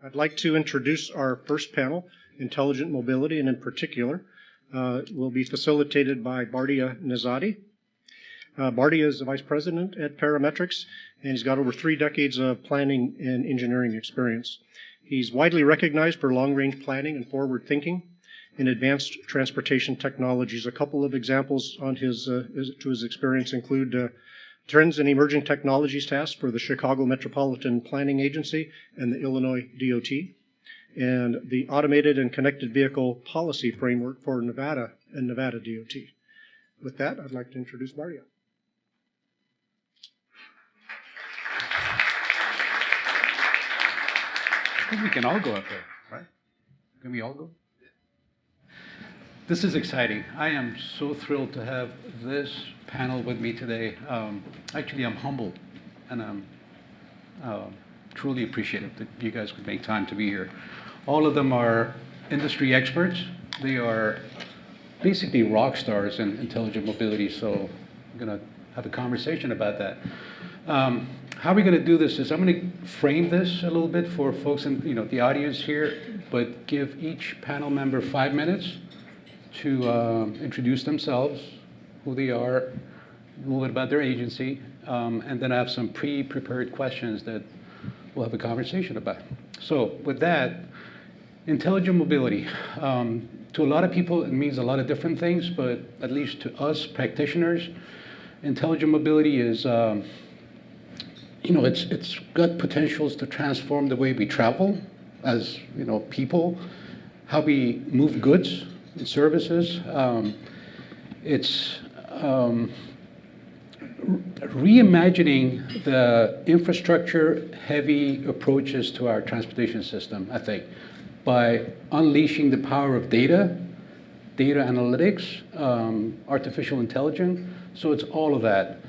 I'd like to introduce our first panel, Intelligent Mobility, and in particular, will be facilitated by Bardia Nezadi. Bardia is the Vice President at Parametrics, and he's got over 3 decades of planning and engineering experience. He's widely recognized for long-range planning and forward thinking in advanced transportation technologies. A couple of examples on his experience include Trends in Emerging Technologies Task for the Chicago Metropolitan Planning Agency and the Illinois DOT, and the Automated and Connected Vehicle Policy Framework for Nevada and Nevada DOT. With that, I'd like to introduce Bardia. I think we can all go up there, right? Can we all go? This is exciting. I am so thrilled to have this panel with me today. Actually, I'm humbled, and I'm truly appreciative that you guys could make time to be here. All of them are industry experts. They are basically rock stars in intelligent mobility, so I'm going to have a conversation about that. How we're going to do this is I'm going to frame this a little bit for folks in the audience here, but give each panel member 5 minutes to introduce themselves, who they are, a little bit about their agency, and then I have some pre-prepared questions that we'll have a conversation about. So with that, intelligent mobility. To a lot of people, it means a lot of different things, but at least to us practitioners, intelligent mobility is, it's got potentials to transform the way we travel as, people, how we move goods and services. It's reimagining the infrastructure-heavy approaches to our transportation system, I think, by unleashing the power of data analytics, artificial intelligence. So it's all of that.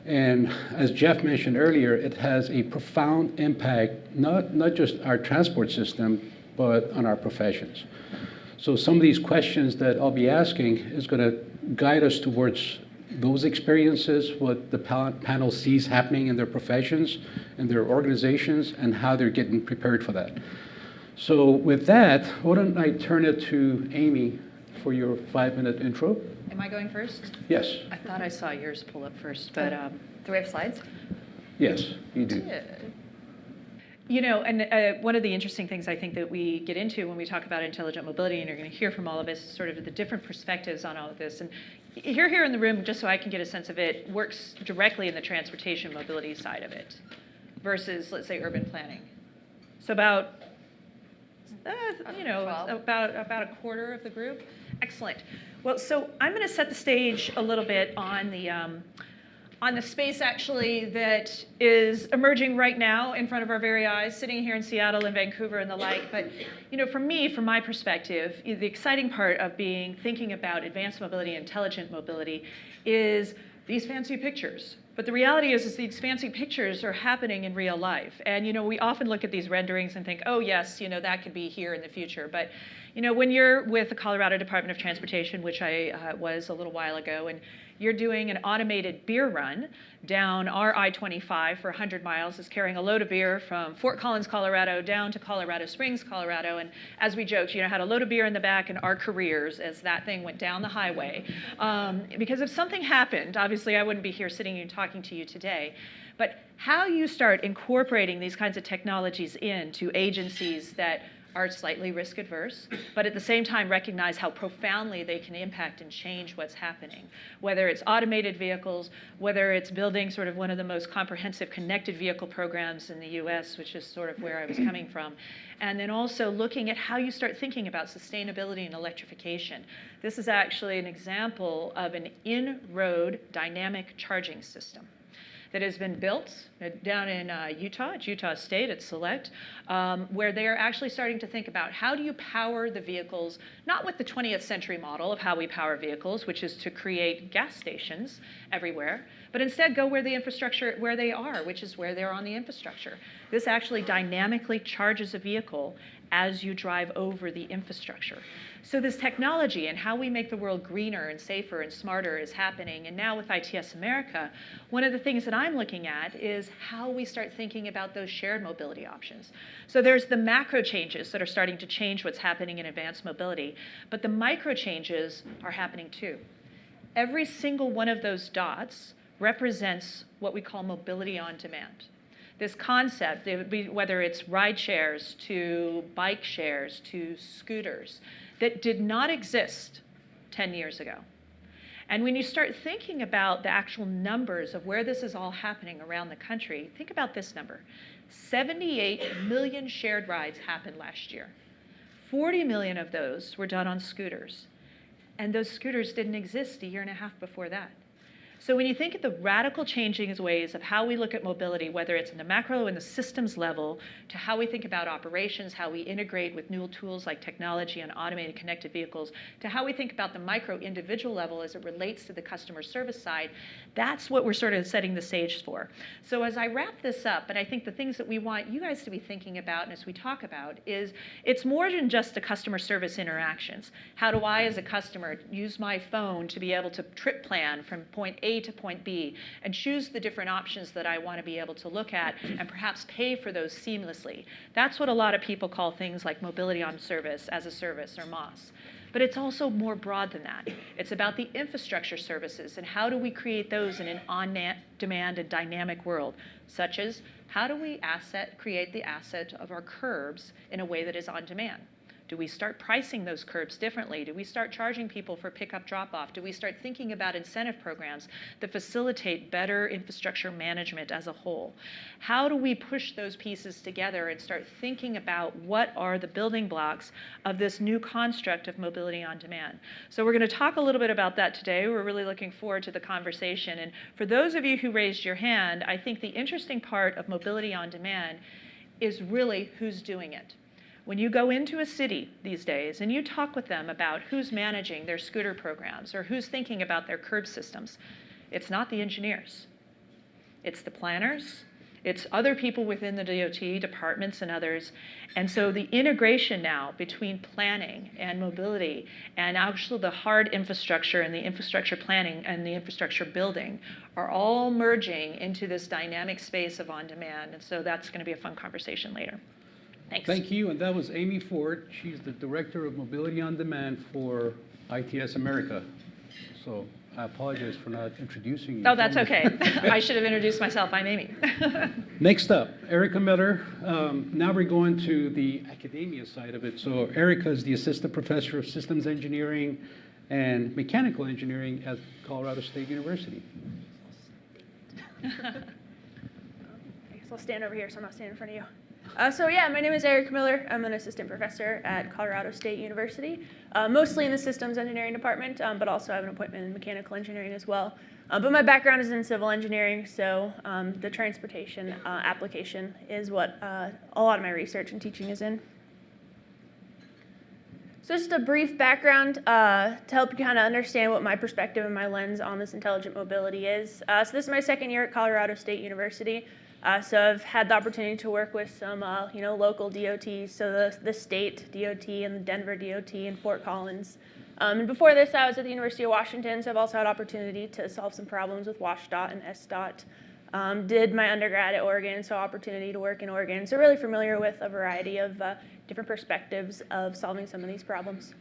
And as Jeff mentioned earlier, it has a profound impact, not just our transport system, but on our professions. So some of these questions that I'll be asking is going to guide us towards those experiences, what the panel sees happening in their professions, in their organizations, and how they're getting prepared for that. So with that, why don't I turn it to Amy for your 5-minute intro. Am I going first? Yes. I thought I saw yours pull up first, but Do we have slides? Yes, you do. And one of the interesting things I think that we get into when we talk about intelligent mobility, and you're going to hear from all of us, is sort of the different perspectives on all of this. And you're here in the room, just so I can get a sense of it, works directly in the transportation mobility side of it versus, let's say, urban planning. So about a quarter of the group. Excellent. Well, so I'm going to set the stage a little bit on the space actually that is emerging right now in front of our very eyes, sitting here in Seattle and Vancouver and the like. But for me, from my perspective, the exciting part of thinking about advanced mobility, intelligent mobility, is these fancy pictures. But the reality is these fancy pictures are happening in real life. And we often look at these renderings and think, oh yes, that could be here in the future. But when you're with the Colorado Department of Transportation, which I was a little while ago, and you're doing an automated beer run down our I-25 for 100 miles, is carrying a load of beer from Fort Collins, Colorado, down to Colorado Springs, Colorado. And as we joked, had a load of beer in the back in our careers as that thing went down the highway. Because if something happened, obviously I wouldn't be here sitting here talking to you today. But how you start incorporating these kinds of technologies into agencies that are slightly risk adverse, but at the same time recognize how profoundly they can impact and change what's happening. Whether it's automated vehicles, whether it's building sort of one of the most comprehensive connected vehicle programs in the US, which is sort of where I was coming from. And then also looking at how you start thinking about sustainability and electrification. This is actually an example of an in-road dynamic charging system that has been built down in Utah, at Utah State, at Select, where they are actually starting to think about how do you power the vehicles, not with the 20th century model of how we power vehicles, which is to create gas stations everywhere, but instead go where the infrastructure, where they are, which is where they're on the infrastructure. This actually dynamically charges a vehicle as you drive over the infrastructure. So this technology and how we make the world greener and safer and smarter is happening. And now with ITS America, one of the things that I'm looking at is how we start thinking about those shared mobility options. So there's the macro changes that are starting to change what's happening in advanced mobility, but the micro changes are happening too. Every single one of those dots represents what we call mobility on demand. This concept, whether it's ride shares to bike shares to scooters, that did not exist 10 years ago. And when you start thinking about the actual numbers of where this is all happening around the country, think about this number. 78 million shared rides happened last year. 40 million of those were done on scooters. And those scooters didn't exist a year and a half before that. So when you think of the radical changing ways of how we look at mobility, whether it's in the macro and the systems level, to how we think about operations, how we integrate with new tools like technology and automated connected vehicles, to how we think about the micro individual level as it relates to the customer service side, that's what we're sort of setting the stage for. So as I wrap this up, and I think the things that we want you guys to be thinking about and as we talk about is it's more than just the customer service interactions. How do I, as a customer, use my phone to be able to trip plan from point A to point B and choose the different options that I want to be able to look at and perhaps pay for those seamlessly. That's what a lot of people call things like mobility on service, as a service, or MOS. But it's also more broad than that. It's about the infrastructure services and how do we create those in an on-demand and dynamic world, such as how do we create the asset of our curbs in a way that is on demand? Do we start pricing those curbs differently? Do we start charging people for pickup drop-off? Do we start thinking about incentive programs that facilitate better infrastructure management as a whole? How do we push those pieces together and start thinking about what are the building blocks of this new construct of mobility on demand? So we're going to talk a little bit about that today. We're really looking forward to the conversation. And for those of you who raised your hand, I think the interesting part of mobility on demand is really who's doing it. When you go into a city these days and you talk with them about who's managing their scooter programs or who's thinking about their curb systems, it's not the engineers. It's the planners. It's other people within the DOT, departments and others. And so the integration now between planning and mobility and actually the hard infrastructure and the infrastructure planning and the infrastructure building are all merging into this dynamic space of on demand. And so that's going to be a fun conversation later. Thanks. Thank you, and that was Amy Ford. She's the Director of Mobility on Demand for ITS America. So I apologize for not introducing you. Oh, that's okay. I should have introduced myself. I'm Amy. Next up, Erica Miller. Now we're going to the academia side of it. So Erica is the Assistant Professor of Systems Engineering and Mechanical Engineering at Colorado State University. I guess I'll stand over here so I'm not standing in front of you. My name is Eric Miller. I'm an assistant professor at Colorado State University, mostly in the systems engineering department, but also have an appointment in mechanical engineering as well. But my background is in civil engineering, so the transportation application is what a lot of my research and teaching is in. So just a brief background to help you kind of understand what my perspective and my lens on this intelligent mobility is. So this is my second year at Colorado State University. So I've had the opportunity to work with some, local DOTs, so the state DOT and the Denver DOT and Fort Collins. And before this, I was at the University of Washington, so I've also had opportunity to solve some problems with WashDOT and SDOT. Did my undergrad at Oregon, so opportunity to work in Oregon. So really familiar with a variety of different perspectives of solving some of these problems.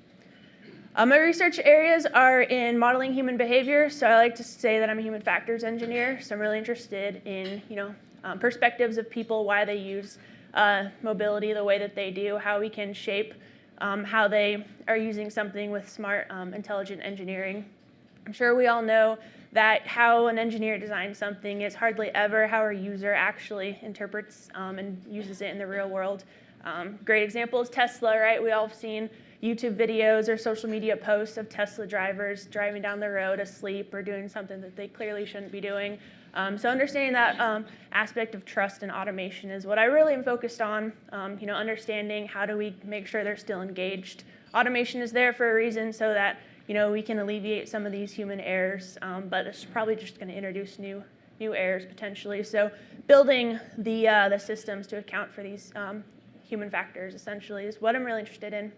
My research areas are in modeling human behavior, so I like to say that I'm a human factors engineer. So I'm really interested in, perspectives of people, why they use mobility the way that they do, how we can shape how they are using something with smart, intelligent engineering. I'm sure we all know that how an engineer designs something is hardly ever how a user actually interprets and uses it in the real world. Great example is Tesla, right? We all have seen YouTube videos or social media posts of Tesla drivers driving down the road asleep or doing something that they clearly shouldn't be doing. So understanding that aspect of trust and automation is what I really am focused on, understanding how do we make sure they're still engaged. Automation is there for a reason so that we can alleviate some of these human errors, but it's probably just going to introduce new errors potentially. So building the systems to account for these human factors, essentially, is what I'm really interested in.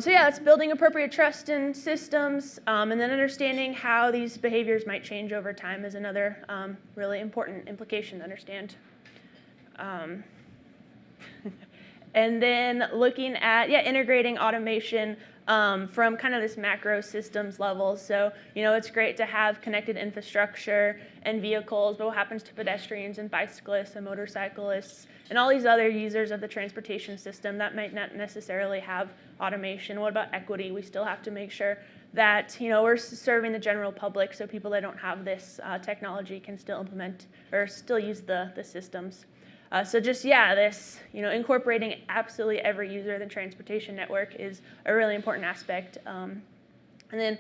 So yeah, it's building appropriate trust in systems, and then understanding how these behaviors might change over time is another really important implication to understand. And then looking at, integrating automation from kind of this macro systems level. So, it's great to have connected infrastructure and vehicles, but what happens to pedestrians and bicyclists and motorcyclists and all these other users of the transportation system that might not necessarily have automation? What about equity? We still have to make sure that, we're serving the general public, so people that don't have this technology can still implement or still use the systems. So just, this, incorporating absolutely every user of the transportation network is a really important aspect. And then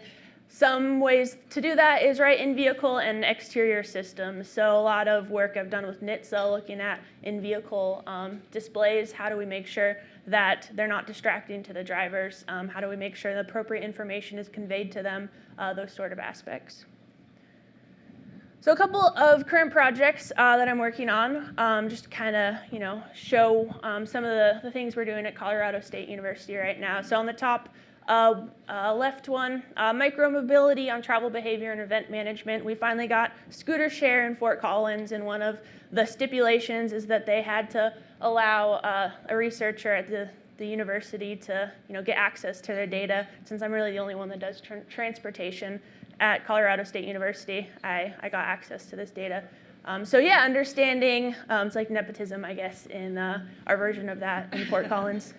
some ways to do that is in-vehicle and exterior systems. So a lot of work I've done with NHTSA looking at in-vehicle displays. How do we make sure that they're not distracting to the drivers? How do we make sure the appropriate information is conveyed to them? Those sort of aspects. So a couple of current projects that I'm working on, just to kind of, show some of the things we're doing at Colorado State University right now. So on the top left one, micromobility on travel behavior and event management. We finally got scooter share in Fort Collins, and one of the stipulations is that they had to allow a researcher at the university to, get access to their data. Since I'm really the only one that does transportation at Colorado State University, I got access to this data. So understanding, it's like nepotism, I guess, in our version of that in Fort Collins.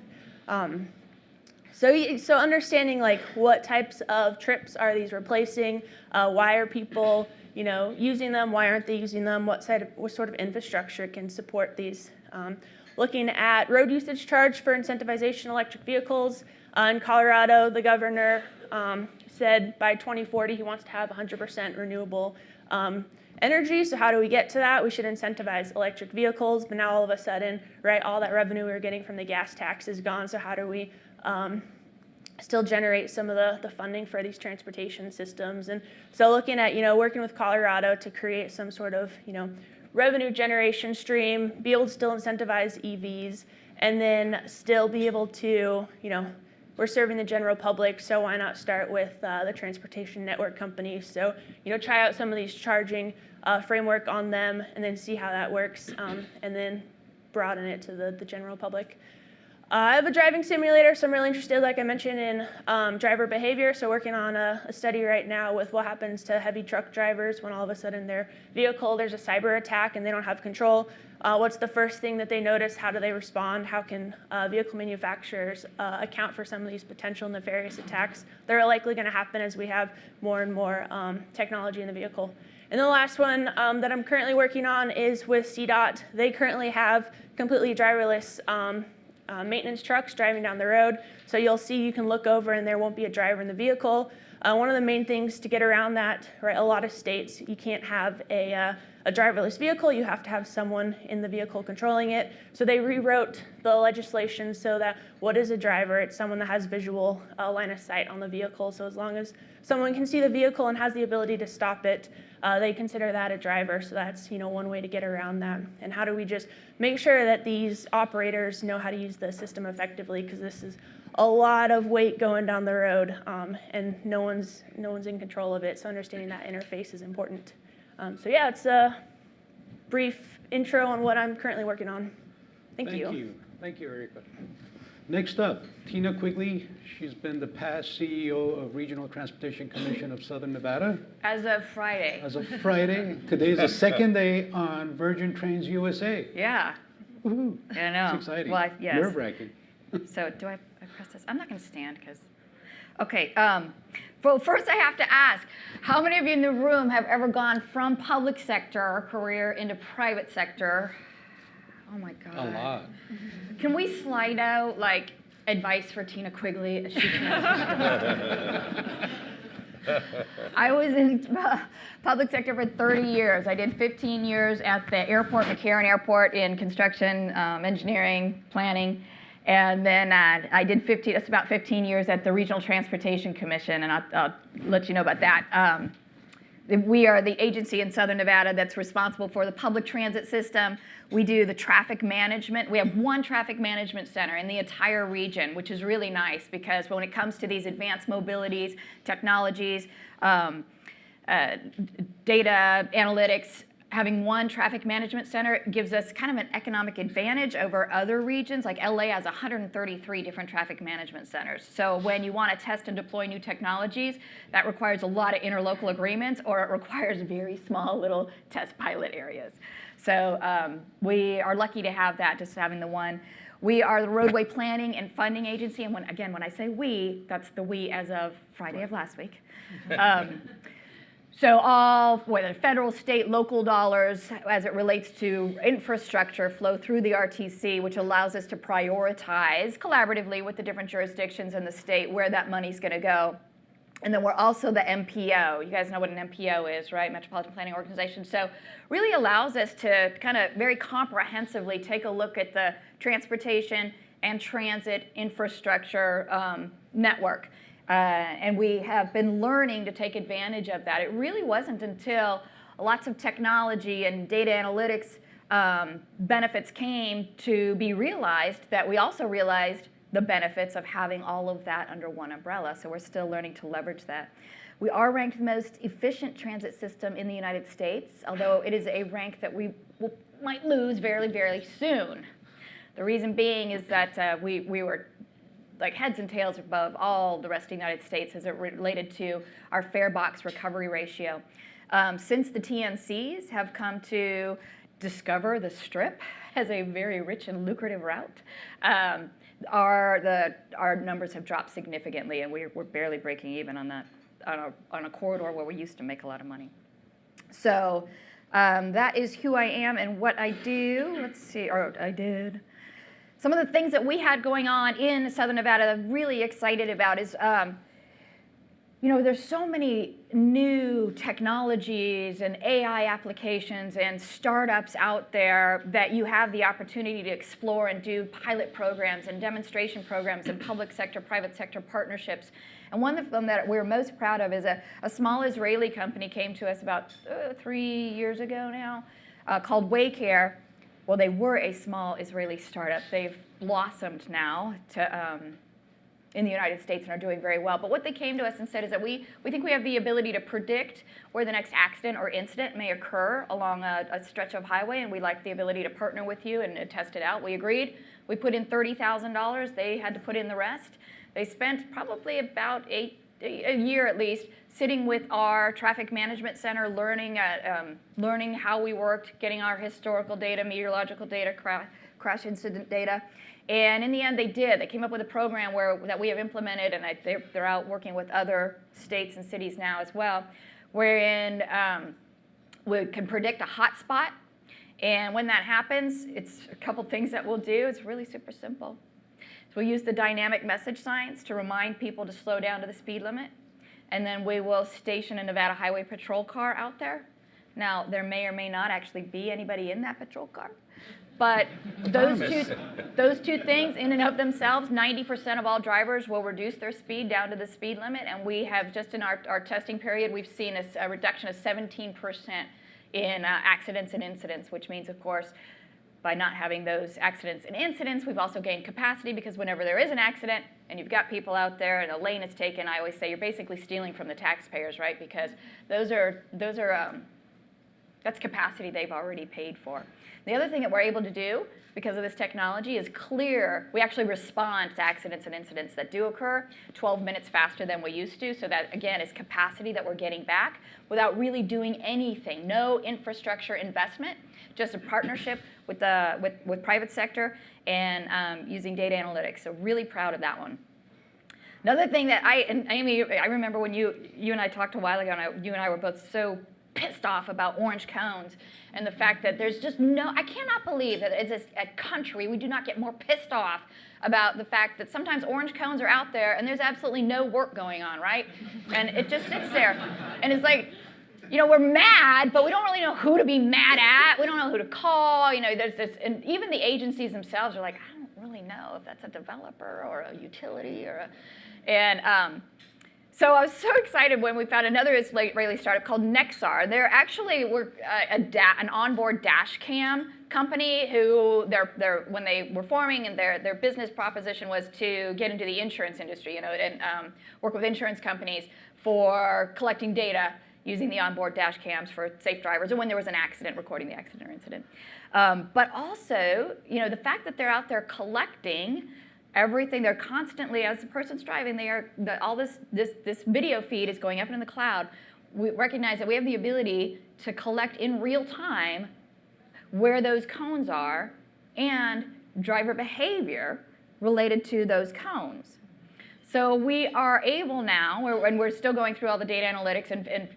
So understanding what types of trips are these replacing? Why are people, using them? Why aren't they using them? What sort of infrastructure can support these? Looking at road usage charge for incentivization electric vehicles. In Colorado, the governor said by 2040 he wants to have 100% renewable energy. So how do we get to that? We should incentivize electric vehicles, but now all of a sudden, all that revenue we were getting from the gas tax is gone. So how do we still generate some of the funding for these transportation systems? And so looking at, working with Colorado to create some sort of, revenue generation stream, be able to still incentivize EVs, and then still be able to, we're serving the general public, so why not start with the transportation network companies? So, try out some of these charging framework on them and then see how that works, and then broaden it to the general public. I have a driving simulator, so I'm really interested, like I mentioned, in driver behavior. So working on a study right now with what happens to heavy truck drivers when all of a sudden their vehicle, there's a cyber attack and they don't have control. What's the first thing that they notice? How do they respond? How can vehicle manufacturers account for some of these potential nefarious attacks that are likely going to happen as we have more and more technology in the vehicle? And the last one that I'm currently working on is with CDOT. They currently have completely driverless maintenance trucks driving down the road. So you'll see, you can look over and there won't be a driver in the vehicle. One of the main things to get around that, a lot of states, you can't have a driverless vehicle. You have to have someone in the vehicle controlling it. So they rewrote the legislation so that what is a driver? It's someone that has visual line of sight on the vehicle. So as long as someone can see the vehicle and has the ability to stop it, they consider that a driver. So that's one way to get around that. And how do we just make sure that these operators know how to use the system effectively? Because this is a lot of weight going down the road, and no one's in control of it. So understanding that interface is important. So it's a brief intro on what I'm currently working on. Thank you. Thank you, Erica. Next up, Tina Quigley. She's been the past CEO of Regional Transportation Commission of Southern Nevada. As of Friday. As of Friday. Today is the second day on Virgin Trains USA. Yeah. Woohoo. I know. It's exciting. Well, yes. Nerve-wracking. So do I press this? I'm not going to stand because. Okay. Well, first I have to ask, how many of you in the room have ever gone from public sector or career into private sector? Oh my God. A lot. Can we slide out advice for Tina Quigley as she I was in public sector for 30 years. I did 15 years at the airport, McCarran Airport, in construction, engineering, planning. And then I did about 15 years at the Regional Transportation Commission, and I'll let you know about that. we are the agency in Southern Nevada that's responsible for the public transit system. We do the traffic management. We have one traffic management center in the entire region, which is really nice because when it comes to these advanced mobilities, technologies, data analytics, having one traffic management center gives us kind of an economic advantage over other regions. Like LA has 133 different traffic management centers. So when you want to test and deploy new technologies, that requires a lot of interlocal agreements, or it requires very small little test pilot areas. So we are lucky to have that, just having the one. We are the roadway planning and funding agency. And when I say we, that's the we as of Friday of last week. So all, whether federal, state, local dollars, as it relates to infrastructure, flow through the RTC, which allows us to prioritize collaboratively with the different jurisdictions in the state where that money's going to go. And then we're also the MPO. You guys know what an MPO is, right? Metropolitan Planning Organization. So really allows us to kind of very comprehensively take a look at the transportation and transit infrastructure network. And we have been learning to take advantage of that. It really wasn't until lots of technology and data analytics benefits came to be realized that we also realized the benefits of having all of that under one umbrella. So we're still learning to leverage that. We are ranked the most efficient transit system in the United States, although it is a rank that we might lose very, very soon. The reason being is that we were like heads and tails above all the rest of the United States as it related to our fare box recovery ratio. Since the TNCs have come to discover the Strip as a very rich and lucrative route, our numbers have dropped significantly, and we're barely breaking even on that on a corridor where we used to make a lot of money. So that is who I am and what I do. Let's see, or I did. Some of the things that we had going on in Southern Nevada that I'm really excited about is, there's so many new technologies and AI applications and startups out there that you have the opportunity to explore and do pilot programs and demonstration programs and public sector, private sector partnerships. And one of them that we're most proud of is a small Israeli company came to us about 3 years ago now called Waycare. Well, they were a small Israeli startup. They've blossomed now to, in the United States and are doing very well. But what they came to us and said is that we think we have the ability to predict where the next accident or incident may occur along a stretch of highway, and we'd like the ability to partner with you and test it out. We agreed. We put in $30,000. They had to put in the rest. They spent probably about a year at least sitting with our traffic management center, learning how we worked, getting our historical data, meteorological data, crash incident data. And in the end, they did. They came up with a program that we have implemented, and they're out working with other states and cities now as well, wherein we can predict a hot spot. And when that happens, it's a couple things that we'll do. It's really super simple. So we use the dynamic message signs to remind people to slow down to the speed limit. And then we will station a Nevada Highway Patrol car out there. Now, there may or may not actually be anybody in that patrol car. But those two things in and of themselves, 90% of all drivers will reduce their speed down to the speed limit. And we have, just in our testing period, we've seen a reduction of 17% in accidents and incidents, which means, of course, by not having those accidents and incidents, we've also gained capacity, because whenever there is an accident and you've got people out there and a lane is taken, I always say you're basically stealing from the taxpayers, right? Because that's capacity they've already paid for. The other thing that we're able to do because of this technology is we actually respond to accidents and incidents that do occur 12 minutes faster than we used to. So that, again, is capacity that we're getting back without really doing anything. No infrastructure investment, just a partnership with private sector and using data analytics. So really proud of that one. Another thing that Amy, I remember when you and I talked a while ago, and you and I were both so pissed off about orange cones and the fact that there's just I cannot believe that as a country we do not get more pissed off about the fact that sometimes orange cones are out there and there's absolutely no work going on, right? And it just sits there. And it's like, we're mad, but we don't really know who to be mad at. We don't know who to call. There's this, and even the agencies themselves are like, I don't really know if that's a developer or a utility So I was so excited when we found another Israeli startup called Nexar. They're actually an onboard dash cam company who when they were forming, and their business proposition was to get into the insurance industry, and work with insurance companies for collecting data using the onboard dash cams for safe drivers, or when there was an accident, recording the accident or incident. But also, the fact that they're out there collecting everything, they're constantly, as the person's driving, all this video feed is going up into the cloud. We recognize that we have the ability to collect in real time where those cones are and driver behavior related to those cones. So we are able now, and we're still going through all the data analytics and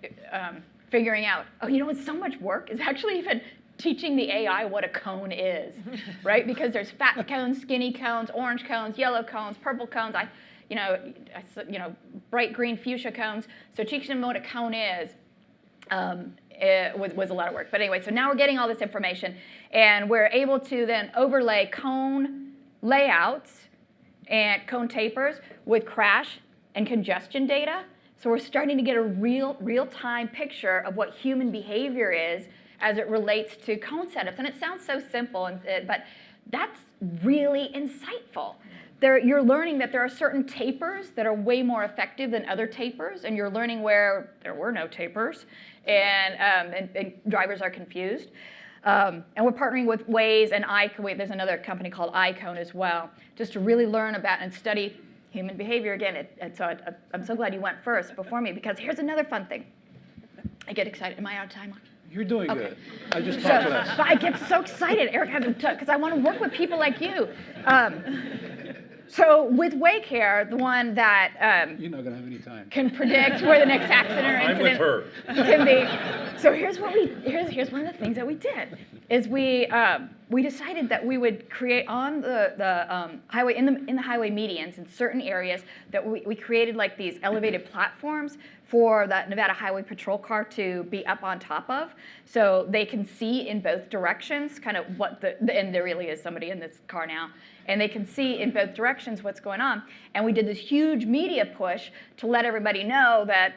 figuring out, it's so much work, is actually even teaching the AI what a cone is, right? Because there's fat cones, skinny cones, orange cones, yellow cones, purple cones, bright green fuchsia cones. So teaching them what a cone is was a lot of work. But anyway, so now we're getting all this information, and we're able to then overlay cone layouts and cone tapers with crash and congestion data. So we're starting to get a real-time picture of what human behavior is as it relates to cone setups. And it sounds so simple, but that's really insightful. You're learning that there are certain tapers that are way more effective than other tapers, and you're learning where there were no tapers, and drivers are confused. And we're partnering with Waze and there's another company called iCone as well, just to really learn about and study human behavior again. So I'm so glad you went first before me, because here's another fun thing. I get excited. Am I out of time? You're doing Okay. good. I just talked less. But I get so excited, Eric, because I want to work with people like you. So with Waycare, the one that You're not going to have any time. can predict where the next accident or I'm with incident her. can be. So here's one of the things that we did is we decided that we would create on the highway in the highway medians in certain areas that we created like these elevated platforms for that Nevada Highway Patrol car to be up on top of, so they can see in both directions kind of and there really is somebody in this car now, and they can see in both directions what's going on. And we did this huge media push to let everybody know that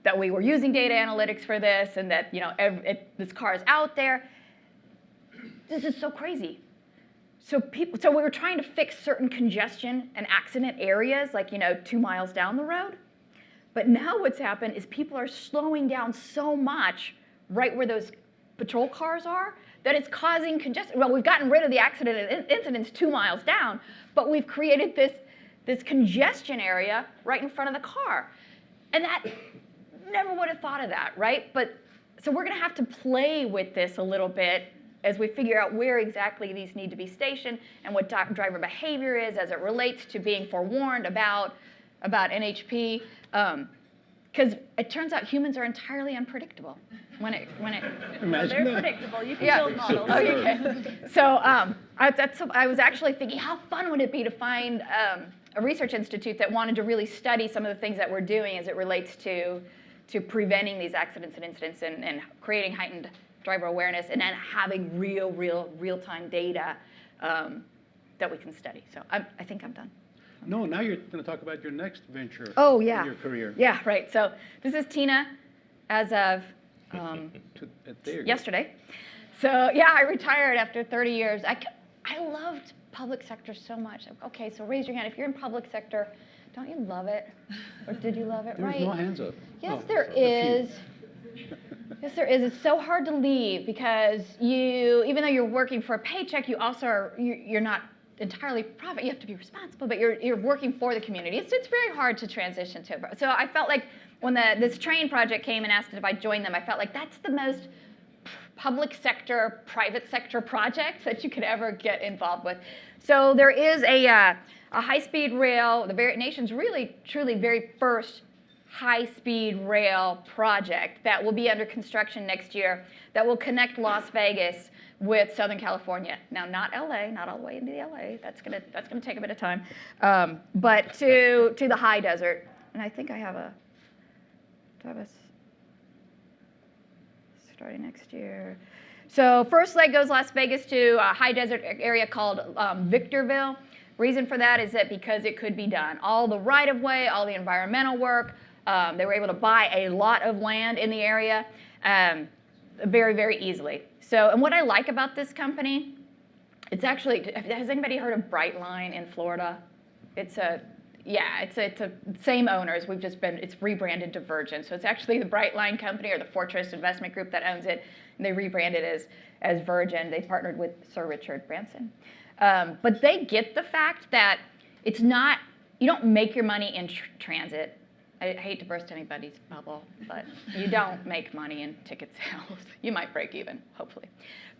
that we were using data analytics for this, and that this car is out there. This is so crazy. So we were trying to fix certain congestion and accident areas, like 2 miles down the road. But now what's happened is people are slowing down so much right where those patrol cars are that it's causing congestion. Well, we've gotten rid of the accident and incidents 2 miles down, but we've created this congestion area right in front of the car. And that, never would have thought of that, right? But so we're going to have to play with this a little bit as we figure out where exactly these need to be stationed and what driver behavior is as it relates to being forewarned about NHP. Because it turns out humans are entirely unpredictable when it Imagine They're that. predictable. You can Yeah. build models. Okay. So I was actually thinking, how fun would it be to find a research institute that wanted to really study some of the things that we're doing as it relates to preventing these accidents and incidents and creating heightened driver awareness, and then having real-time data that we can study. So I think I'm done. No, now you're going to talk about your next venture Oh, yeah. in your career. Yeah, right. So this is Tina as of There you go. yesterday. So yeah, I retired after 30 years. I loved public sector so much. Okay, so raise your hand if you're in public sector. Don't you love it? Or did you love it? There's Right? no hands up. Yes, Oh, there a few. is. Yes, there is. It's so hard to leave because even though you're working for a paycheck, you also you're not entirely profit. You have to be responsible, but you're working for the community. It's very hard to transition to. So I felt like when this train project came and asked if I joined them, I felt like that's the most public sector, private sector project that you could ever get involved with. So there is a high-speed rail, the nation's really, truly very first high-speed rail project that will be under construction next year that will connect Las Vegas with Southern California. Now, not LA, not all the way into LA. That's gonna take a bit of time, but to the high desert. And I think I have a starting next year. So first leg goes Las Vegas to a high desert area called Victorville. Reason for that is that because it could be done. All the right-of-way, all the environmental work, they were able to buy a lot of land in the area very, very easily. So, and what I like about this company, it's actually, has anybody heard of Brightline in Florida? It's a same owners. It's rebranded to Virgin. So it's actually the Brightline company or the Fortress Investment Group that owns it, and they rebranded as Virgin. They partnered with Sir Richard Branson. But they get the fact that it's not, you don't make your money in transit. I hate to burst anybody's bubble, but you don't make money in ticket sales. You might break even, hopefully.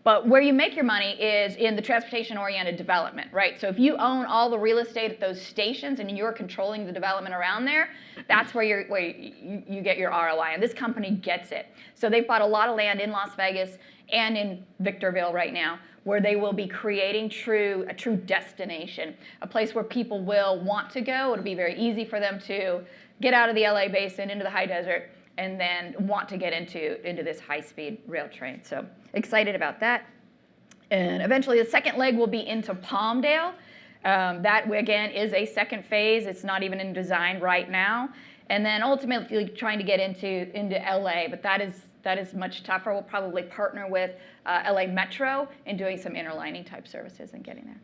But where you make your money is in the transportation-oriented development, right? So if you own all the real estate at those stations and you're controlling the development around there, that's where you get your ROI. And this company gets it. So they've bought a lot of land in Las Vegas and in Victorville right now, where they will be creating a true destination, a place where people will want to go. It'll be very easy for them to get out of the LA basin into the high desert and then want to get into this high-speed rail train. So excited about that. And eventually the second leg will be into Palmdale. That, again, is a second phase. It's not even in design right now. And then ultimately trying to get into LA, but that is much tougher. We'll probably partner with LA Metro in doing some interlining type services and getting there.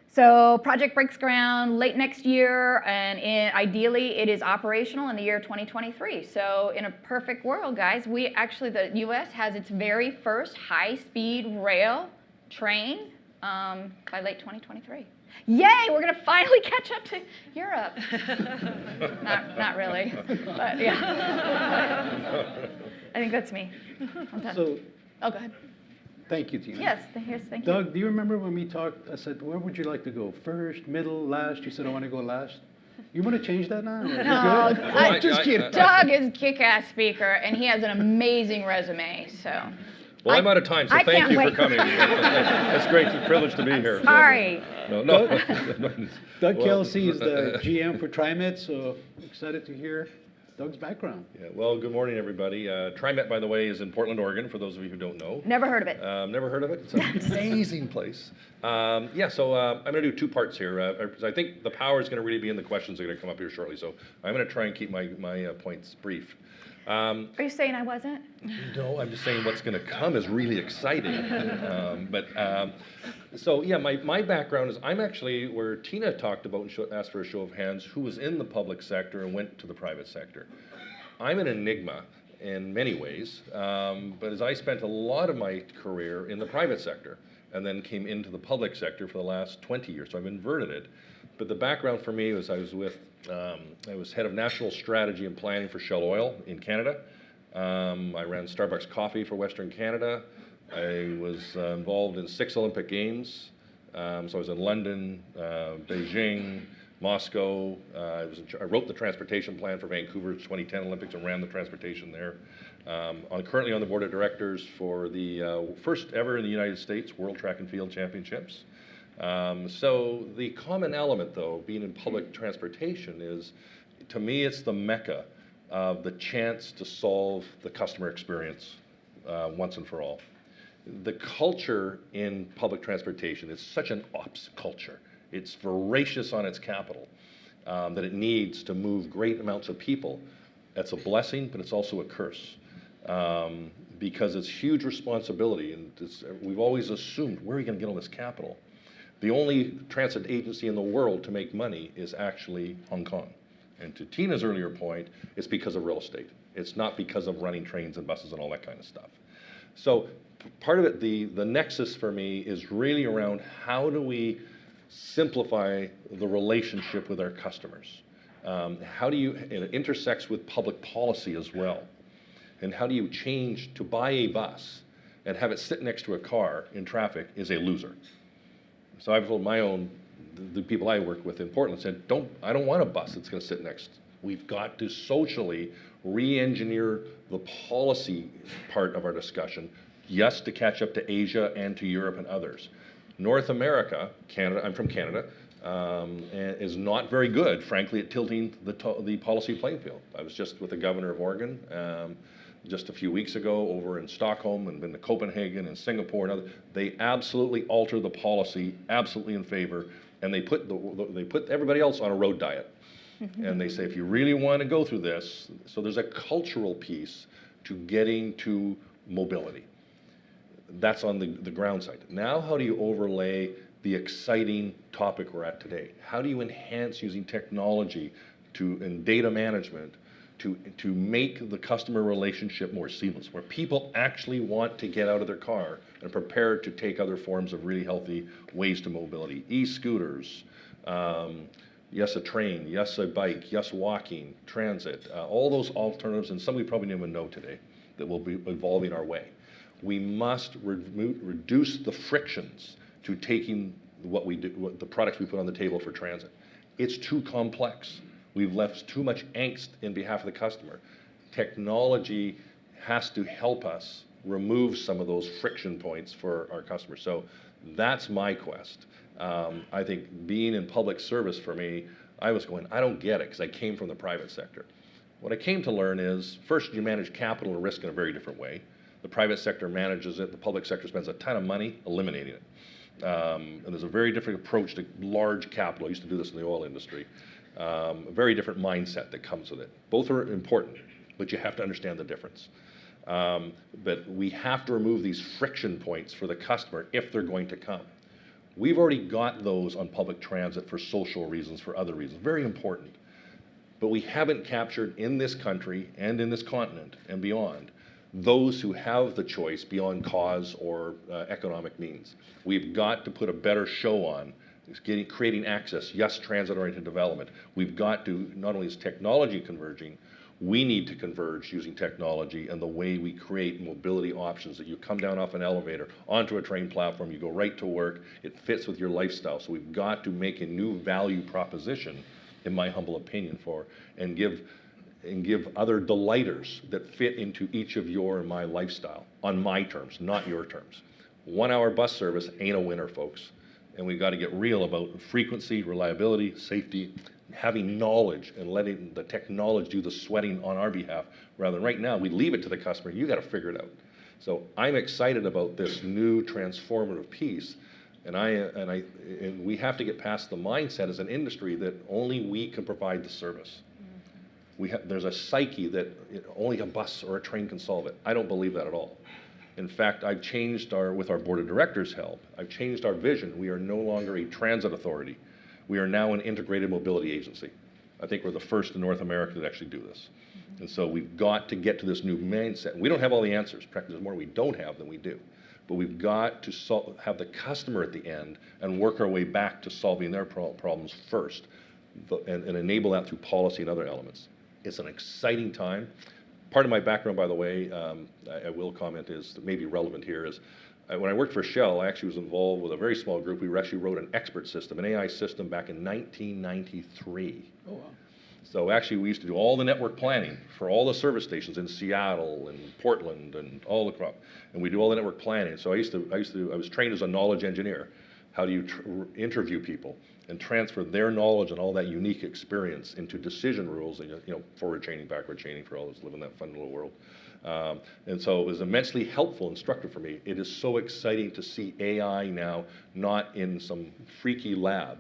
So project breaks ground late next year, and ideally it is operational in the year 2023. So in a perfect world, guys, the U.S. has its very first high-speed rail train by late 2023. Yay, we're going to finally catch up to Europe. Not really, but yeah. I think that's me. I'm done. So, oh, go ahead. thank you, Tina. Yes, thank you. Doug, do you remember when we talked? I said, where would you like to go? First, middle, last? You said, I want to go last. You want to change that now? No, Just kidding. Doug is a kick-ass speaker, and he has an amazing resume. So. Well, I'm out of time, so I thank can't you wait. for coming. It's great, it's a privilege to be here. Sorry. No. Doug Well, Kelsey is the GM for TriMet, so excited to hear Doug's background. Yeah, well, good morning, everybody. TriMet, by the way, is in Portland, Oregon, for those of you who don't know. Never heard of it. Never heard of it? It's an amazing place. So I'm going to do two parts here. Because I think the power is going to really be in the questions that are going to come up here shortly. So I'm going to try and keep my points brief. Are you saying I wasn't? No, I'm just saying what's going to come is really exciting. My background is I'm actually where Tina talked about and asked for a show of hands who was in the public sector and went to the private sector. I'm an enigma in many ways, but as I spent a lot of my career in the private sector and then came into the public sector for the last 20 years, so I've inverted it. But the background for me was I was head of national strategy and planning for Shell Oil in Canada. I ran Starbucks Coffee for Western Canada. I was involved in 6 Olympic Games. So I was in London, Beijing, Moscow. I wrote the transportation plan for Vancouver's 2010 Olympics and ran the transportation there. I'm currently on the board of directors for the first ever in the United States World Track and Field Championships. So the common element, though, being in public transportation is, to me, it's the mecca of the chance to solve the customer experience once and for all. The culture in public transportation is such an ops culture. It's voracious on its capital that it needs to move great amounts of people. That's a blessing, but it's also a curse. Because it's huge responsibility, and we've always assumed, where are you going to get all this capital? The only transit agency in the world to make money is actually Hong Kong. And to Tina's earlier point, it's because of real estate. It's not because of running trains and buses and all that kind of stuff. So part of it, the nexus for me is really around how do we simplify the relationship with our customers? How do it intersects with public policy as well. And how do you change to buy a bus and have it sit next to a car in traffic is a loser. So I've told the people I work with in Portland said, I don't want a bus that's going to sit next. We've got to socially re-engineer the policy part of our discussion, yes, to catch up to Asia and to Europe and others. North America, Canada, I'm from Canada, is not very good, frankly, at tilting the policy playing field. I was just with the governor of Oregon. just a few weeks ago over in Stockholm and been to Copenhagen and Singapore and other. They absolutely alter the policy, absolutely in favor, and they put everybody else on a road diet. And they say, if you really want to go through this, so there's a cultural piece to getting to mobility. That's on the ground side. Now, how do you overlay the exciting topic we're at today? How do you enhance using technology and data management to make the customer relationship more seamless, where people actually want to get out of their car and prepare to take other forms of really healthy ways to mobility? E-scooters, yes, a train, yes, a bike, yes, walking, transit, all those alternatives, and some we probably don't even know today that will be evolving our way. We must reduce the frictions to taking the products we put on the table for transit. It's too complex. We've left too much angst in behalf of the customer. Technology has to help us remove some of those friction points for our customers. So that's my quest. I think being in public service for me, I was going, I don't get it, because I came from the private sector. What I came to learn is, first, you manage capital and risk in a very different way. The private sector manages it. The public sector spends a ton of money eliminating it. And there's a very different approach to large capital. I used to do this in the oil industry. A very different mindset that comes with it. Both are important, but you have to understand the difference. But we have to remove these friction points for the customer if they're going to come. We've already got those on public transit for social reasons, for other reasons, very important. But we haven't captured in this country and in this continent and beyond those who have the choice beyond cause or economic means. We've got to put a better show on creating access, yes, transit-oriented development. We've got to, not only is technology converging, we need to converge using technology and the way we create mobility options, that you come down off an elevator, onto a train platform, you go right to work, it fits with your lifestyle. So we've got to make a new value proposition, in my humble opinion, and give other delighters that fit into each of your and my lifestyle, on my terms, not your terms. 1 hour bus service ain't a winner, folks. And we've got to get real about frequency, reliability, safety, having knowledge and letting the technology do the sweating on our behalf, rather than right now, we leave it to the customer, you got to figure it out. So I'm excited about this new transformative piece, and we have to get past the mindset as an industry that only we can provide the service. There's a psyche that only a bus or a train can solve it. I don't believe that at all. In fact, I've changed with our board of directors' help, I've changed our vision. We are no longer a transit authority. We are now an integrated mobility agency. I think we're the first in North America to actually do this. And so we've got to get to this new mindset. We don't have all the answers. Practically, there's more we don't have than we do. But we've got to have the customer at the end and work our way back to solving their problems first, and enable that through policy and other elements. It's an exciting time. Part of my background, by the way, I will comment, is that may be relevant here, is when I worked for Shell, I actually was involved with a very small group. We actually wrote an expert system, an AI system, back in 1993. Oh, wow. So actually, we used to do all the network planning for all the service stations in Seattle and Portland and all the crop, and we do all the network planning. So I was trained as a knowledge engineer. How do you interview people and transfer their knowledge and all that unique experience into decision rules, and forward chaining, backward chaining for all those live in that fun little world. And so it was immensely helpful, instructive for me. It is so exciting to see AI now, not in some freaky lab,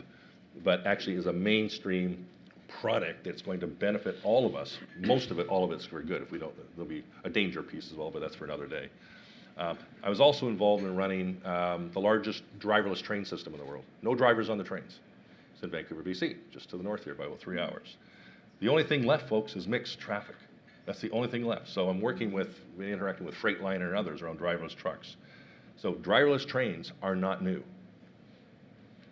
but actually as a mainstream product that's going to benefit all of us. Most of it, all of it's for good. If we don't, there'll be a danger piece as well, but that's for another day. I was also involved in running the largest driverless train system in the world. No drivers on the trains. It's in Vancouver, BC, just to the north here by about 3 hours. The only thing left, folks, is mixed traffic. That's the only thing left. So I'm interacting with Freightliner and others around driverless trucks. So driverless trains are not new.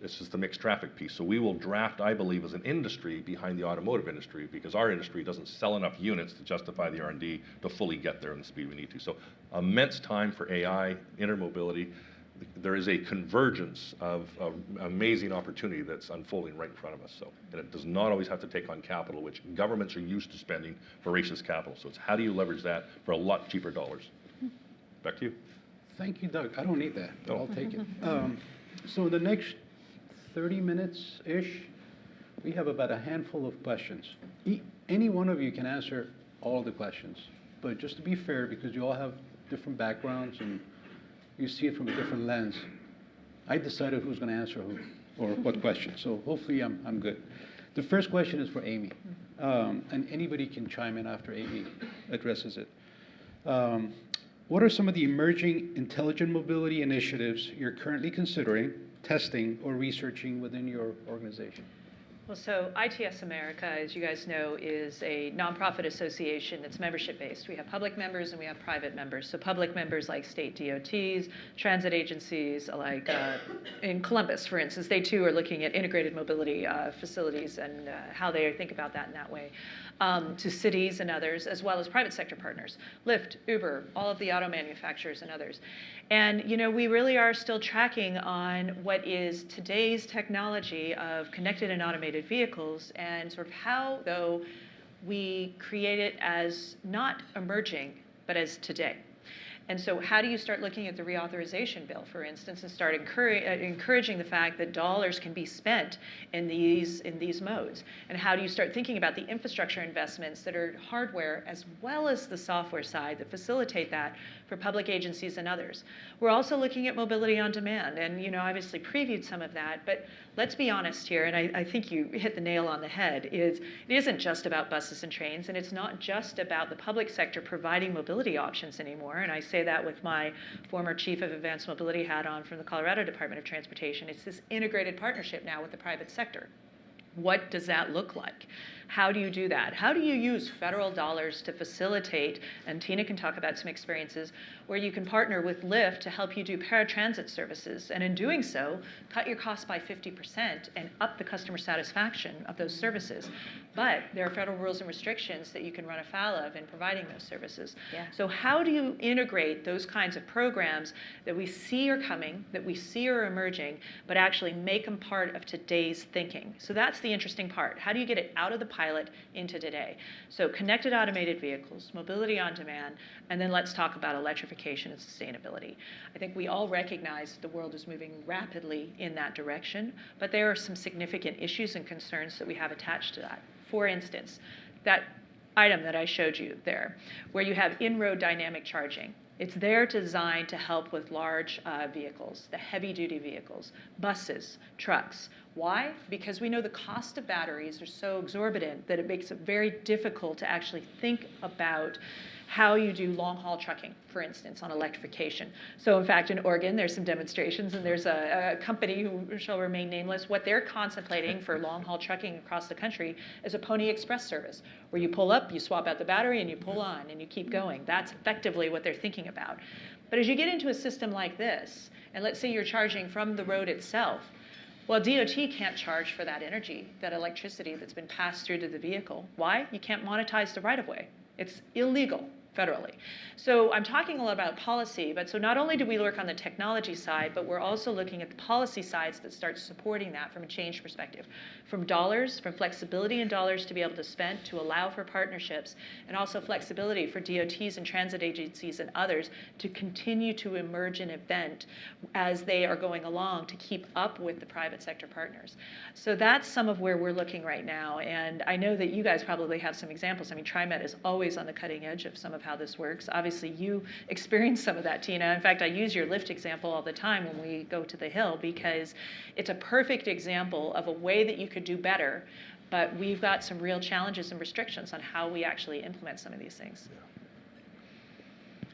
It's just the mixed traffic piece. So we will draft, I believe, as an industry behind the automotive industry, because our industry doesn't sell enough units to justify the R&D to fully get there in the speed we need to. So immense time for AI, intermobility. There is a convergence of amazing opportunity that's unfolding right in front of us. So, and it does not always have to take on capital, which governments are used to spending for racist capital. So it's how do you leverage that for a lot cheaper dollars? Back to you. Thank you, Doug. I don't need that, but I'll take it. So the next 30 minutes-ish, we have about a handful of questions. Any one of you can answer all the questions. but just to be fair, because you all have different backgrounds and you see it from a different lens, I decided who's going to answer who or what question. So hopefully I'm good. The first question is for Amy, and anybody can chime in after Amy addresses it. What are some of the emerging intelligent mobility initiatives you're currently considering, testing, or researching within your organization? Well, so ITS America, as you guys know, is a nonprofit association that's membership-based. We have public members and we have private members. So public members like state DOTs, transit agencies, like in Columbus, for instance, they too are looking at integrated mobility facilities and how they think about that in that way. To cities and others, as well as private sector partners, Lyft, Uber, all of the auto manufacturers and others. And we really are still tracking on what is today's technology of connected and automated vehicles and sort of how, though, we create it as not emerging, but as today. And so how do you start looking at the reauthorization bill, for instance, and start encouraging the fact that dollars can be spent in these modes? And how do you start thinking about the infrastructure investments that are hardware as well as the software side that facilitate that for public agencies and others? We're also looking at mobility on demand, and obviously previewed some of that, but let's be honest here, and I think you hit the nail on the head, it isn't just about buses and trains, and it's not just about the public sector providing mobility options anymore, and I say that with my former chief of advanced mobility hat on from the Colorado Department of Transportation. It's this integrated partnership now with the private sector. What does that look like? How do you do that? How do you use federal dollars to facilitate, and Tina can talk about some experiences, where you can partner with Lyft to help you do paratransit services, and in doing so, cut your costs by 50% and up the customer satisfaction of those services. But there are federal rules and restrictions that you can run afoul of in providing those services. Yeah. So how do you integrate those kinds of programs that we see are coming, that we see are emerging, but actually make them part of today's thinking? So that's the interesting part. How do you get it out of the pilot into today? So connected automated vehicles, mobility on demand, and then let's talk about electrification and sustainability. I think we all recognize that the world is moving rapidly in that direction, but there are some significant issues and concerns that we have attached to that. For instance, that item that I showed you there, where you have in-road dynamic charging. It's there designed to help with large vehicles, the heavy-duty vehicles, buses, trucks. Why? Because we know the cost of batteries are so exorbitant that it makes it very difficult to actually think about how you do long-haul trucking, for instance, on electrification. So in fact, in Oregon, there's some demonstrations, and there's a company who shall remain nameless. What they're contemplating for long-haul trucking across the country is a Pony Express service, where you pull up, you swap out the battery, and you pull on, and you keep going. That's effectively what they're thinking about. But as you get into a system like this, and let's say you're charging from the road itself, well, DOT can't charge for that energy, that electricity that's been passed through to the vehicle. Why? You can't monetize the right-of-way. It's illegal federally. So I'm talking a lot about policy, but so not only do we work on the technology side, but we're also looking at the policy sides that start supporting that from a change perspective. From dollars, from flexibility in dollars to be able to spend to allow for partnerships, and also flexibility for DOTs and transit agencies and others to continue to emerge and invent as they are going along to keep up with the private sector partners. So that's some of where we're looking right now, and I know that you guys probably have some examples. I mean, TriMet is always on the cutting edge of some of how this works. Obviously, you experienced some of that, Tina. In fact, I use your Lyft example all the time when we go to the Hill, because it's a perfect example of a way that you could do better, but we've got some real challenges and restrictions on how we actually implement some of these things.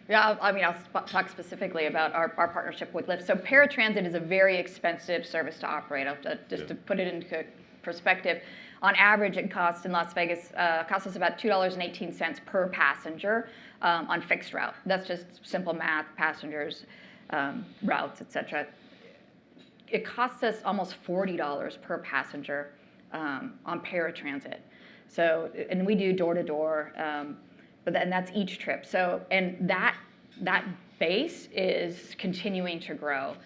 Yeah, I'll talk specifically about our partnership with Lyft. So paratransit is a very expensive service to operate. Just to put it into perspective, on average, it costs in Las Vegas, costs us about $2.18 per passenger on fixed route. That's just simple math, passengers, routes, et cetera. It costs us almost $40 per passenger on paratransit. So, and we do door to door, and that's each trip. So, and that base is continuing to grow.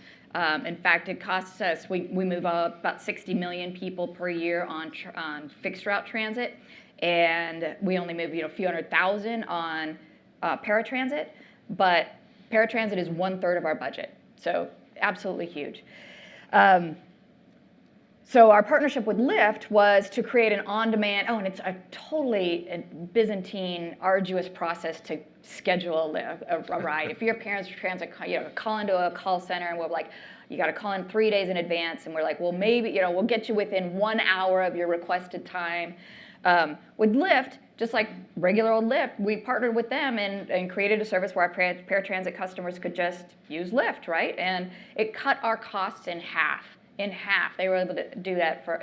In fact, it costs us, we move about 60 million people per year on fixed route transit, and we only move a few 100,000 on paratransit, but paratransit is 1/3 of our budget, so absolutely huge. So our partnership with Lyft was to create an on-demand, and it's a totally Byzantine, arduous process to schedule a ride. If your parents call into a call center and we're like, you got to call in 3 days in advance, and we're like, well, maybe, we'll get you within 1 hour of your requested time. With Lyft, just like regular old Lyft, we partnered with them and created a service where our paratransit customers could just use Lyft, right? And it cut our costs in half. They were able to do that for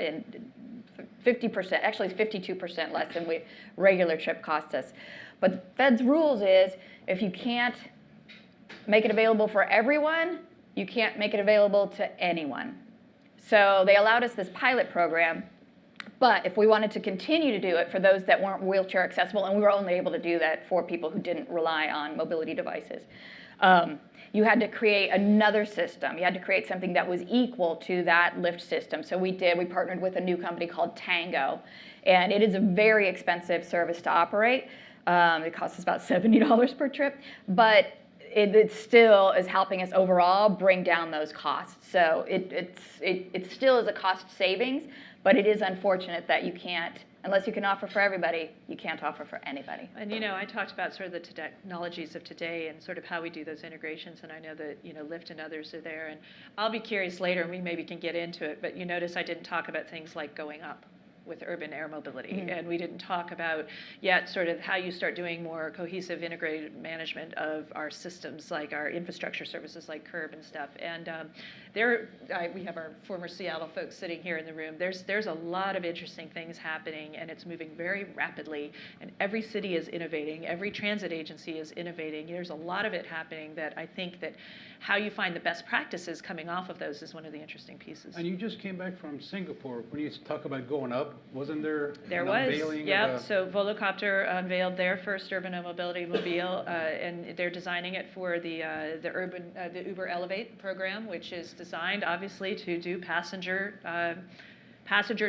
50%, actually 52% less than regular trip cost us. But the Fed's rules is if you can't make it available for everyone, you can't make it available to anyone. So they allowed us this pilot program, but if we wanted to continue to do it for those that weren't wheelchair accessible, and we were only able to do that for people who didn't rely on mobility devices, you had to create another system. You had to create something that was equal to that Lyft system. So we partnered with a new company called Tango, and it is a very expensive service to operate. It costs us about $70 per trip, but it still is helping us overall bring down those costs. So it still is a cost savings, but it is unfortunate that you can't, unless you can offer for everybody, you can't offer for anybody. And I talked about sort of the technologies of today and sort of how we do those integrations, and I know that Lyft and others are there, and I'll be curious later, and we maybe can get into it, but you notice I didn't talk about things like going up with urban air mobility, and we didn't talk about yet sort of how you start doing more cohesive integrated management of our systems, like our infrastructure services like curb and stuff. And we have our former Seattle folks sitting here in the room. There's a lot of interesting things happening, and it's moving very rapidly, and every city is innovating, every transit agency is innovating. There's a lot of it happening that I think that how you find the best practices coming off of those is one of the interesting pieces. And you just came back from Singapore. When you talk about going up, wasn't there There an was, unveiling yep. of a... So Volocopter unveiled their first urban air mobility mobile, and they're designing it for the Uber Elevate program, which is designed obviously to do passenger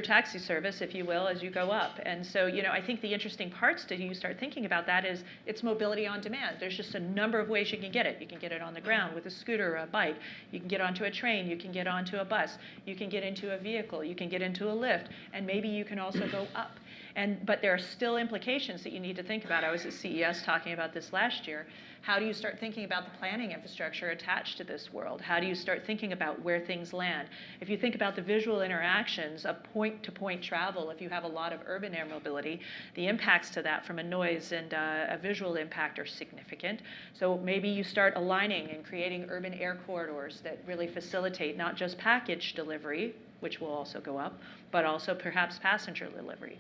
taxi service, if you will, as you go up. And so, I think the interesting parts to you start thinking about that is it's mobility on demand. There's just a number of ways you can get it. You can get it on the ground with a scooter or a bike. You can get onto a train. You can get onto a bus. You can get into a vehicle. You can get into a lift. And maybe you can also go up. But there are still implications that you need to think about. I was at CES talking about this last year. How do you start thinking about the planning infrastructure attached to this world? How do you start thinking about where things land? If you think about the visual interactions of point-to-point travel, if you have a lot of urban air mobility, the impacts to that from a noise and a visual impact are significant. So maybe you start aligning and creating urban air corridors that really facilitate not just package delivery, which will also go up, but also perhaps passenger delivery.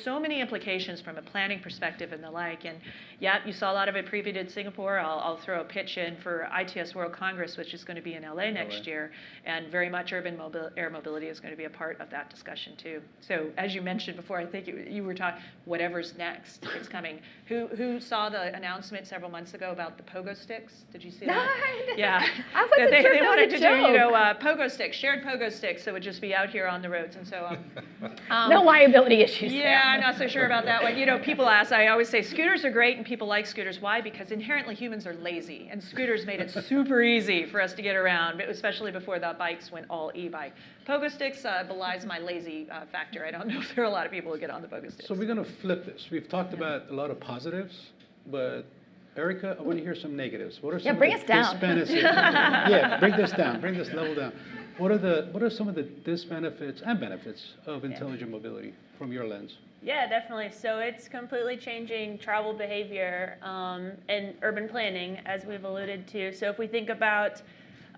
So many implications from a planning perspective and the like. And yeah, you saw a lot of it previewed in Singapore. I'll throw a pitch in for ITS World Congress, which is going to be in LA next year. And very much urban air mobility is going to be a part of that discussion too. So as you mentioned before, I think you were talking, whatever's next, it's coming. Who saw the announcement several months ago about the pogo sticks? Did you see that? Yeah. I wasn't sure They that wanted was to a joke. do pogo sticks, shared pogo sticks, so it would just be out here on the roads. And so No liability issues there. yeah, I'm not so sure about that one. People ask, I always say scooters are great and people like scooters. Why? Because inherently humans are lazy, and scooters made it super easy for us to get around, especially before the bikes went all e-bike. Pogo sticks belies my lazy factor. I don't know if there are a lot of people who get on the pogo sticks. So we're going to flip this. We've talked about a lot of positives, but Erica, I want to hear some negatives. What are some bring of the us down. disbenefits? Yeah, bring this down. Bring this level down. What are some of the disbenefits and benefits of intelligent mobility from your lens? Yeah, definitely. So it's completely changing travel behavior and urban planning, as we've alluded to. So if we think about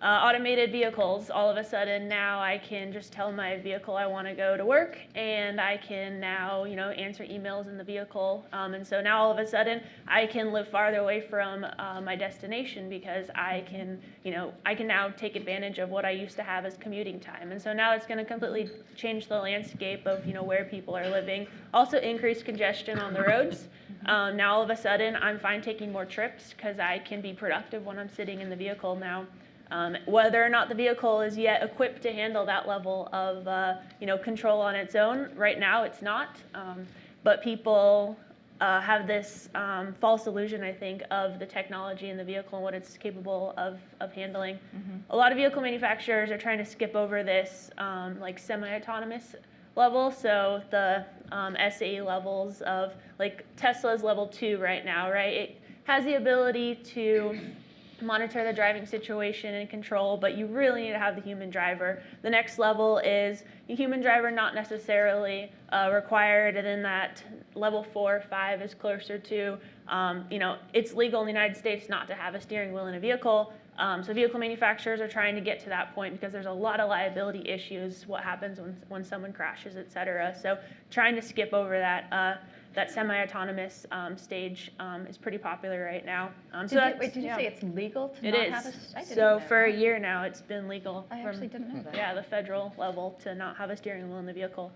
automated vehicles, all of a sudden now I can just tell my vehicle I want to go to work, and I can now, answer emails in the vehicle. And so now all of a sudden I can live farther away from my destination because I can now take advantage of what I used to have as commuting time. And so now it's going to completely change the landscape of, where people are living. Also increase congestion on the roads. Now all of a sudden I'm fine taking more trips because I can be productive when I'm sitting in the vehicle now. Whether or not the vehicle is yet equipped to handle that level of control on its own, right now it's not. But people have this false illusion, I think, of the technology in the vehicle and what it's capable of handling. A lot of vehicle manufacturers are trying to skip over this like semi-autonomous level. So the SAE levels of like Tesla's level 2 right now, right? It has the ability to monitor the driving situation and control, but you really need to have the human driver. The next level is a human driver not necessarily required, and then that level 4 or 5 is closer to, it's legal in the United States not to have a steering wheel in a vehicle. So vehicle manufacturers are trying to get to that point because there's a lot of liability issues, what happens when someone crashes, et cetera. So trying to skip over that semi-autonomous stage is pretty popular right now. Did you say it's legal to It not is. have I didn't So know for a that. year now, it's been legal. I actually didn't know that. Yeah, the federal level to not have a steering wheel in the vehicle.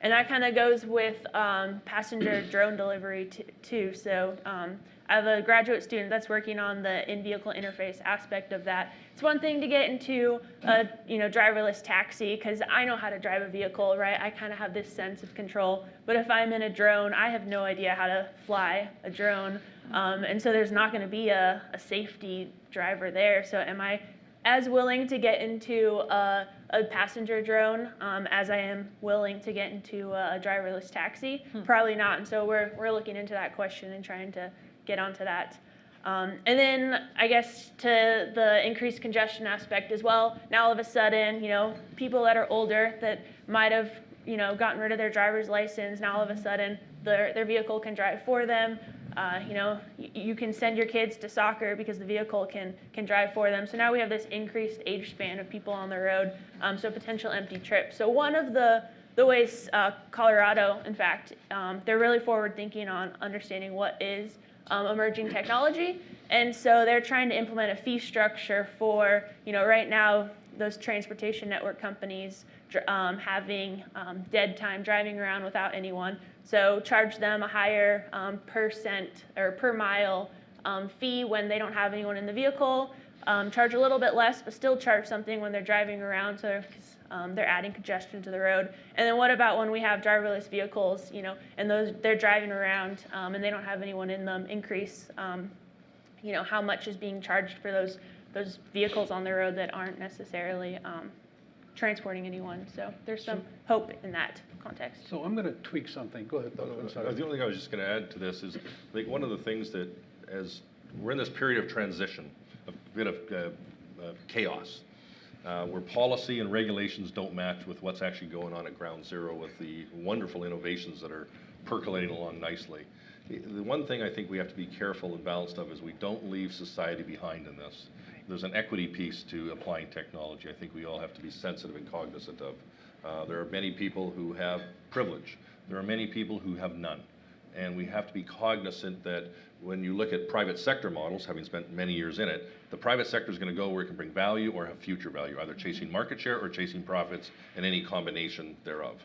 And that kind of goes with passenger drone delivery too. So I have a graduate student that's working on the in-vehicle interface aspect of that. It's one thing to get into a driverless taxi because I know how to drive a vehicle, right? I kind of have this sense of control. But if I'm in a drone, I have no idea how to fly a drone. And so there's not going to be a safety driver there. So am I as willing to get into a passenger drone as I am willing to get into a driverless taxi? Probably not. And so we're looking into that question and trying to get onto that. And then I guess to the increased congestion aspect as well, now all of a sudden, people that are older that might have, gotten rid of their driver's license, now all of a sudden their vehicle can drive for them. You can send your kids to soccer because the vehicle can drive for them. So now we have this increased age span of people on the road, so potential empty trips. So one of the ways Colorado, in fact, they're really forward thinking on understanding what is emerging technology. And so they're trying to implement a fee structure for, right now, those transportation network companies having dead time driving around without anyone. So charge them a higher per cent or per mile fee when they don't have anyone in the vehicle. Charge a little bit less, but still charge something when they're driving around, so they're adding congestion to the road. And then what about when we have driverless vehicles, and they're driving around and they don't have anyone in them? Increase, how much is being charged for those vehicles on the road that aren't necessarily transporting anyone. So there's some hope in that context. So I'm going to tweak something. Go ahead, Doug. I'm sorry. The only thing I was just going to add to this is, I think one of the things that, as we're in this period of transition, a bit of chaos, where policy and regulations don't match with what's actually going on at ground zero with the wonderful innovations that are percolating along nicely. The one thing I think we have to be careful and balanced of is we don't leave society behind in this. There's an equity piece to applying technology. I think we all have to be sensitive and cognizant of. There are many people who have privilege. There are many people who have none. And we have to be cognizant that when you look at private sector models, having spent many years in it, the private sector is going to go where it can bring value or have future value, either chasing market share or chasing profits and any combination thereof.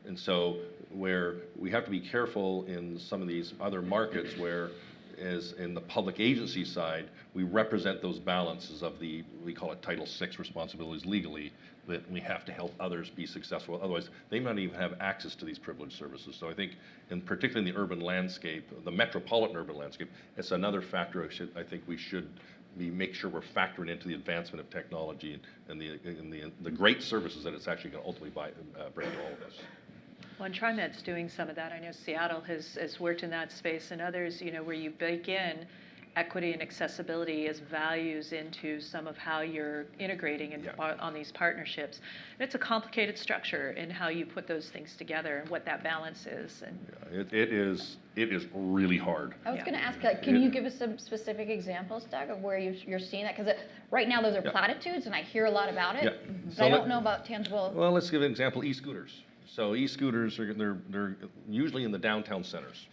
And so where we have to be careful in some of these other markets where, as in the public agency side, we represent those balances of we call it Title VI responsibilities legally, that we have to help others be successful. Otherwise, they might even have access to these privileged services. So I think, and particularly in the urban landscape, the metropolitan urban landscape, it's another factor I think we should make sure we're factoring into the advancement of technology and the great services that it's actually going to ultimately bring to all of us. Well, and TriMet's doing some of that. I know Seattle has worked in that space, and others, where you bake in equity and accessibility as values into some of how you're integrating on these partnerships. And it's a complicated structure in how you put those things together and what that balance is. And it is really hard. I was going to ask, can you give us some specific examples, Doug, of where you're seeing that? Because right now those are platitudes, and I hear a lot about it, but So I don't know about tangible. Well, let's give an example, e-scooters. So e-scooters, they're usually in the downtown centers,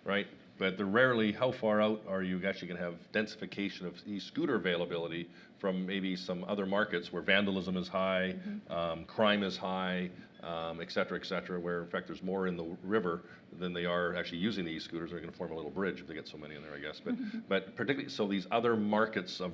right? But they're rarely, how far out are you actually going to have densification of e-scooter availability for from maybe some other markets where vandalism is high, crime is high, et cetera, where in fact there's more in the river than they are actually using the e-scooters. They're going to form a little bridge if they get so many in there, I guess. But particularly, so these other markets of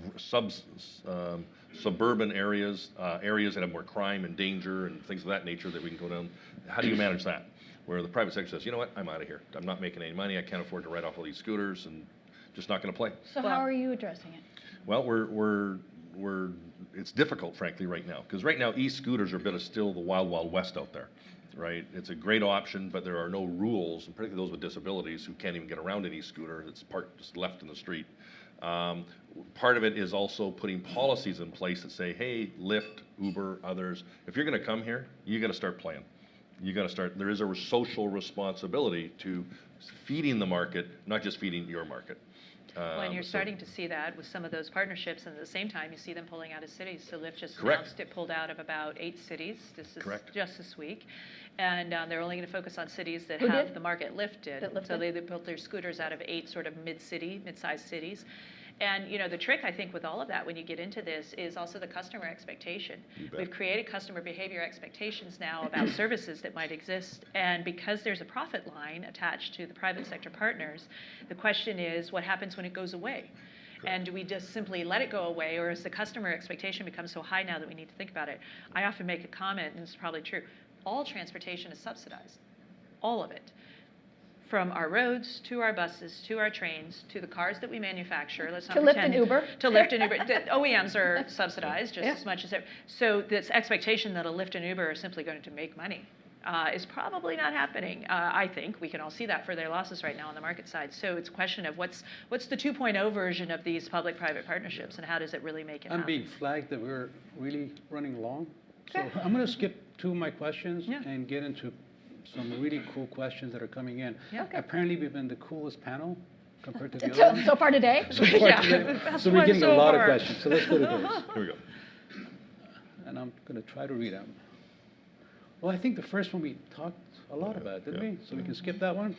suburban areas, areas that have more crime and danger and things of that nature that we can go down, how do you manage that? Where the private sector says, you know what, I'm out of here. I'm not making any money. I can't afford to write off all these scooters and just not going to play. So how are you addressing it? Well, it's difficult, frankly, right now, because right now e-scooters are a bit of still the wild, wild west out there, right? It's a great option, but there are no rules, and particularly those with disabilities who can't even get around an e-scooter. It's parked just left in the street. Part of it is also putting policies in place that say, hey, Lyft, Uber, others, if you're going to come here, you got to start playing. You got to start. There is a social responsibility to feeding the market, not just feeding your market. Well, and you're So- starting to see that with some of those partnerships, and at the same time, you see them pulling out of cities. So Lyft just Correct. announced it pulled out of about 8 cities Correct. just this week. And they're only going to focus on cities that Who have did? the market. Lyft did. That Lyft So did? they built their scooters out of 8 sort of mid-sized cities. And the trick, I think, with all of that when you get into this is also the customer expectation. bet. We've created customer behavior expectations now about services that might exist. And because there's a profit line attached to the private sector partners, the question is what happens when it goes away? And do we just simply let it go away, or is the customer expectation become so high now that we need to think about it? I often make a comment, and it's probably true, all transportation is subsidized, all of it. From our roads, to our buses, to our trains, to the cars that we manufacture. Let's not To Lyft pretend. and Uber. To Lyft and Uber. The OEMs are subsidized just Yeah. as much as they're. So this expectation that a Lyft and Uber are simply going to make money is probably not happening. I think we can all see that for their losses right now on the market side. So it's a question of what's the 2.0 version of these public-private partnerships, and how does it really make it I'm happen? being flagged that we're really running long. So I'm going to skip 2 of my questions Yeah. and get into some really cool questions that are coming in. Yeah. Okay. Apparently, we've been the coolest panel compared to the other ones. So far today? So far Yeah, today. the best So we're one getting so a lot far. of questions. So let's go to those. Here we go. And I'm going to try to read them. Well, I think the first one we talked a lot about, didn't we? So we can skip that one.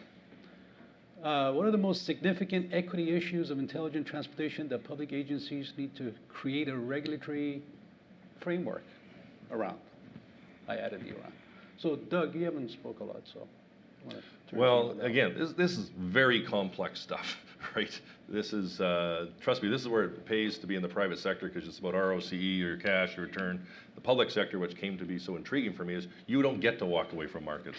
What are the most significant equity issues of intelligent transportation that public agencies need to create a regulatory framework around? I added the around. So Doug, you haven't spoke a lot, so. I wanna turn to Well, you now. again, this is very complex stuff, right? This is, trust me, this is where it pays to be in the private sector because it's about ROCE, your cash, your return. The public sector, which came to be so intriguing for me, is you don't get to walk away from markets.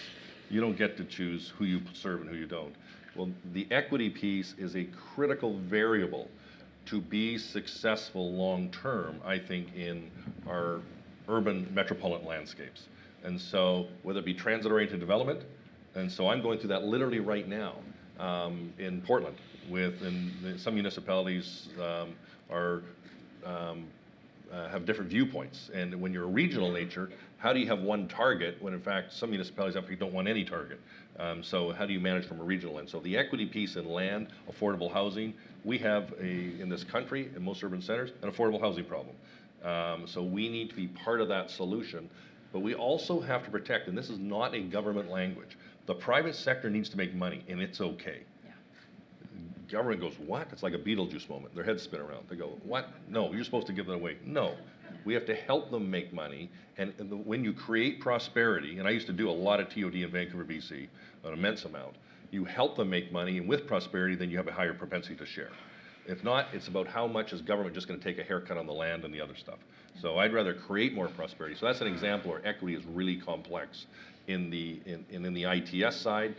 You don't get to choose who you serve and who you don't. Well, the equity piece is a critical variable to be successful long-term, I think, in our urban metropolitan landscapes. And so, whether it be transit-oriented development, and so I'm going through that literally right now in Portland. Some municipalities have different viewpoints, and when you're a regional nature, how do you have one target when in fact some municipalities actually don't want any target? So how do you manage from a regional end? So the equity piece in land, affordable housing, we have in this country, in most urban centers, an affordable housing problem. So we need to be part of that solution, but we also have to protect, and this is not a government language, the private sector needs to make money, and it's okay. Government goes, what? It's like a Beetlejuice moment. Their heads spin around. They go, what? No, you're supposed to give it away. No, we have to help them make money. And when you create prosperity, and I used to do a lot of TOD in Vancouver, BC, an immense amount, you help them make money, and with prosperity, then you have a higher propensity to share. If not, it's about how much is government just going to take a haircut on the land and the other stuff. So I'd rather create more prosperity. So that's an example where equity is really complex in the ITS side.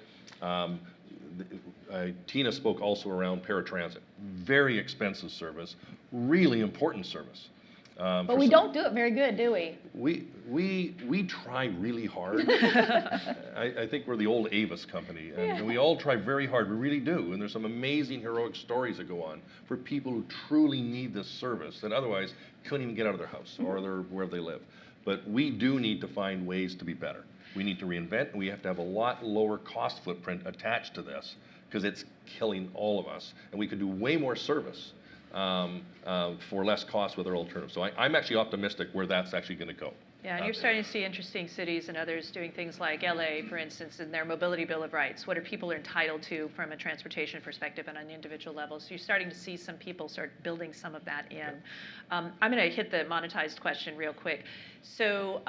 Tina spoke also around paratransit. Very expensive service, really important service. But we don't do it very good, do we? We try really hard. I think we're the old Avis company, and we all try very hard. We really do. And there's some amazing heroic stories that go on for people who truly need this service that otherwise couldn't even get out of their house or wherever they live. But we do need to find ways to be better. We need to reinvent, and we have to have a lot lower cost footprint attached to this because it's killing all of us. And we could do way more service for less cost with our alternatives. So I'm actually optimistic where that's actually going to go. Yeah, and you're starting to see interesting cities and others doing things like LA, for instance, in their mobility bill of rights. What are people entitled to from a transportation perspective and on an individual level? So you're starting to see some people start building some of that in. I'm going to hit the monetized question real quick. So,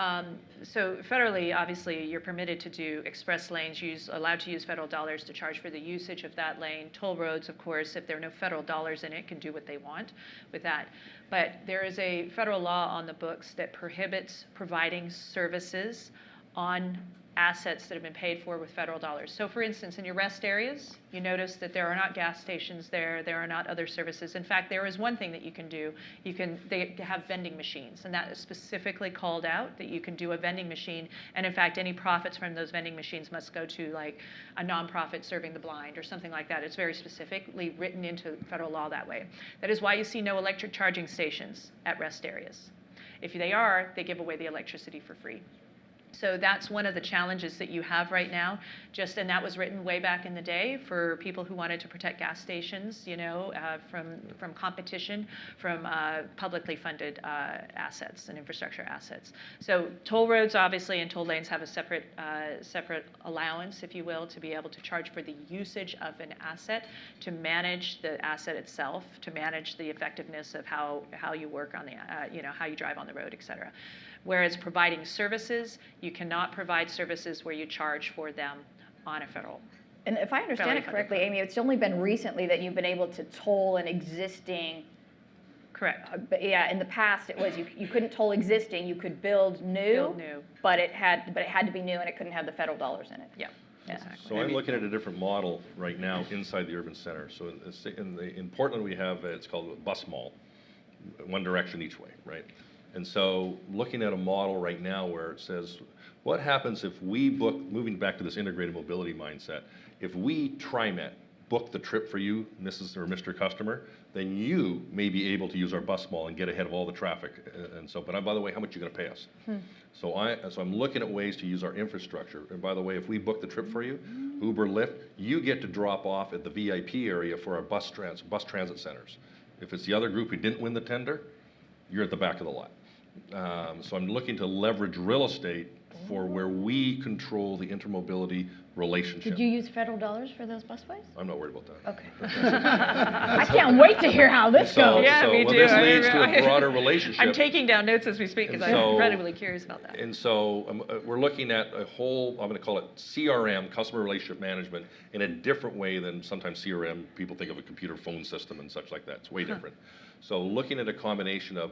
so federally, obviously, you're permitted to do express lanes, allowed to use federal dollars to charge for the usage of that lane. Toll roads, of course, if there are no federal dollars in it, can do what they want with that. But there is a federal law on the books that prohibits providing services on assets that have been paid for with federal dollars. So for instance, in your rest areas, you notice that there are not gas stations there, there are not other services. In fact, there is one thing that you can do. They have vending machines, and that is specifically called out, that you can do a vending machine, and in fact, any profits from those vending machines must go to like a nonprofit serving the blind or something like that. It's very specifically written into federal law that way. That is why you see no electric charging stations at rest areas. If they are, they give away the electricity for free. So that's one of the challenges that you have right now. And that was written way back in the day for people who wanted to protect gas stations, from competition from publicly funded assets and infrastructure assets. So toll roads, obviously, and toll lanes have a separate allowance, if you will, to be able to charge for the usage of an asset, to manage the asset itself, to manage the effectiveness of how you work on the, how you drive on the road, et cetera. Whereas providing services, you cannot provide services where you charge for them on a federal. And if I understand it correctly, Amy, it's only been recently that you've been able to toll an existing. Correct. But yeah, in the past it was you couldn't toll existing, you could build new. But it had to be new and it couldn't have the federal dollars in it. Yeah. Exactly. So I'm looking at a different model right now inside the urban center. So in Portland we have, it's called a bus mall, one direction each way, right? And so looking at a model right now where it says, what happens if we book, moving back to this integrated mobility mindset, if we TriMet book the trip for you, Mrs. or Mr. Customer, then you may be able to use our bus mall and get ahead of all the traffic. And so, but by the way, how much are you going to pay us? So I'm looking at ways to use our infrastructure. And by the way, if we book the trip for you, Uber, Lyft, you get to drop off at the VIP area for our bus transit centers. If it's the other group who didn't win the tender, you're at the back of the lot. So I'm looking to leverage real estate for where we control the intermobility relationship. Did you use federal dollars for those busways? I'm not worried about that. Okay. I can't wait to hear how this goes. Yeah, me too. This leads to a broader relationship. I'm taking down notes as we speak because I'm incredibly curious about that. And so we're looking at a whole, I'm going to call it CRM, customer relationship management, in a different way than sometimes CRM, people think of a computer phone system and such like that. It's way different. So looking at a combination of,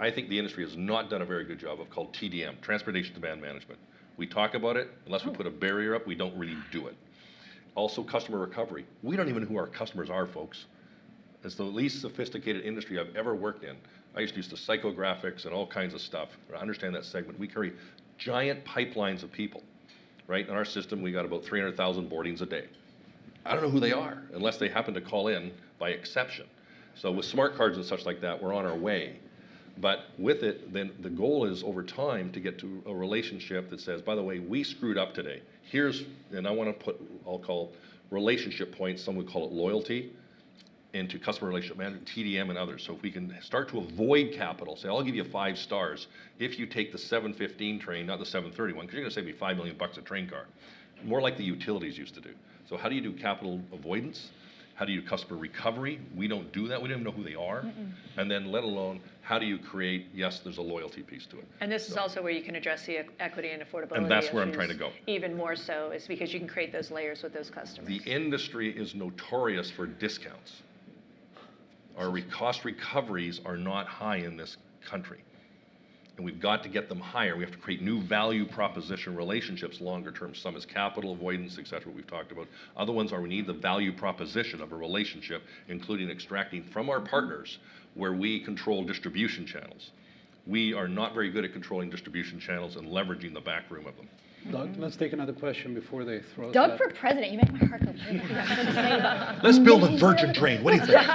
I think the industry has not done a very good job of called TDM, Transportation Demand Management. We talk about it, unless we put a barrier up, we don't really do it. Also customer recovery. We don't even know who our customers are, folks. It's the least sophisticated industry I've ever worked in. I used to use the psychographics and all kinds of stuff. I understand that segment. We carry giant pipelines of people, right? In our system, we got about 300,000 boardings a day. I don't know who they are, unless they happen to call in by exception. So with smart cards and such like that, we're on our way. But with it, then the goal is over time to get to a relationship that says, by the way, we screwed up today. And I want to put, I'll call relationship points, some would call it loyalty, into customer relationship management, TDM and others. So if we can start to avoid capital, say, I'll give you 5 stars if you take the 715 train, not the 731, because you're going to save me $5 million a train car. More like the utilities used to do. So how do you do capital avoidance? How do you do customer recovery? We don't do that. We don't even know who they are. And then let alone, how do you create, yes, there's a loyalty piece to it. And this is also where you can address the equity and affordability And that's where I'm issues trying to go. Even more so, is because you can create those layers with those customers. The industry is notorious for discounts. Our cost recoveries are not high in this country. And we've got to get them higher. We have to create new value proposition relationships longer term. Some is capital avoidance, et cetera, we've talked about. Other ones are we need the value proposition of a relationship, including extracting from our partners where we control distribution channels. We are not very good at controlling distribution channels and leveraging the back room of them. Doug, let's take another question before they throw us Doug out. for president, you make my heart go. You got something to say about Let's build a virgin train. What do you think?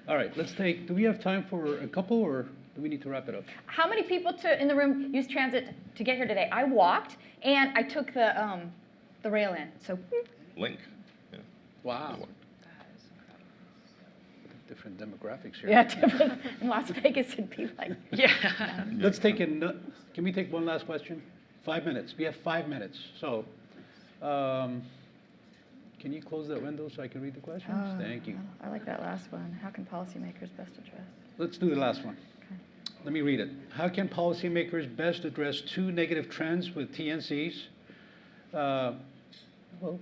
All right, do we have time for a couple or do we need to wrap it up? How many people in the room use transit to get here today? I walked and I took the rail in. So Link. Yeah. Wow. different demographics here. Yeah, different. In Las Vegas, it'd be like, Yeah. Let's take in, can we take one last question? 5 minutes. We have 5 minutes. So, can you close that window so I can read the questions? Thank you. I like that last one. How can policymakers best address? Let's do the last one. Let me read it. How can policymakers best address two negative trends with TNCs? Well,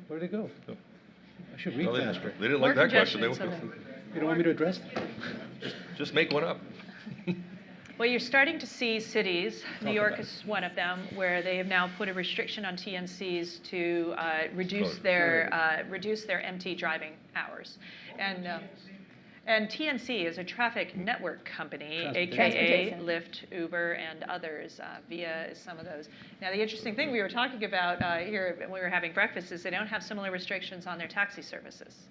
where'd it go? I should read Well, faster. they didn't More like that question. congestion in some- You don't want me to address that? Just make one up. Well, you're starting to see cities, New Talk York about is one of them, where they have now put a restriction on TNCs to reduce Sorry. their empty driving hours. And TNC is a traffic network company, aka Transportation. Lyft, Uber, and others. Via is some of those. Now, the interesting thing we were talking about here when we were having breakfast is they don't have similar restrictions on their taxi services.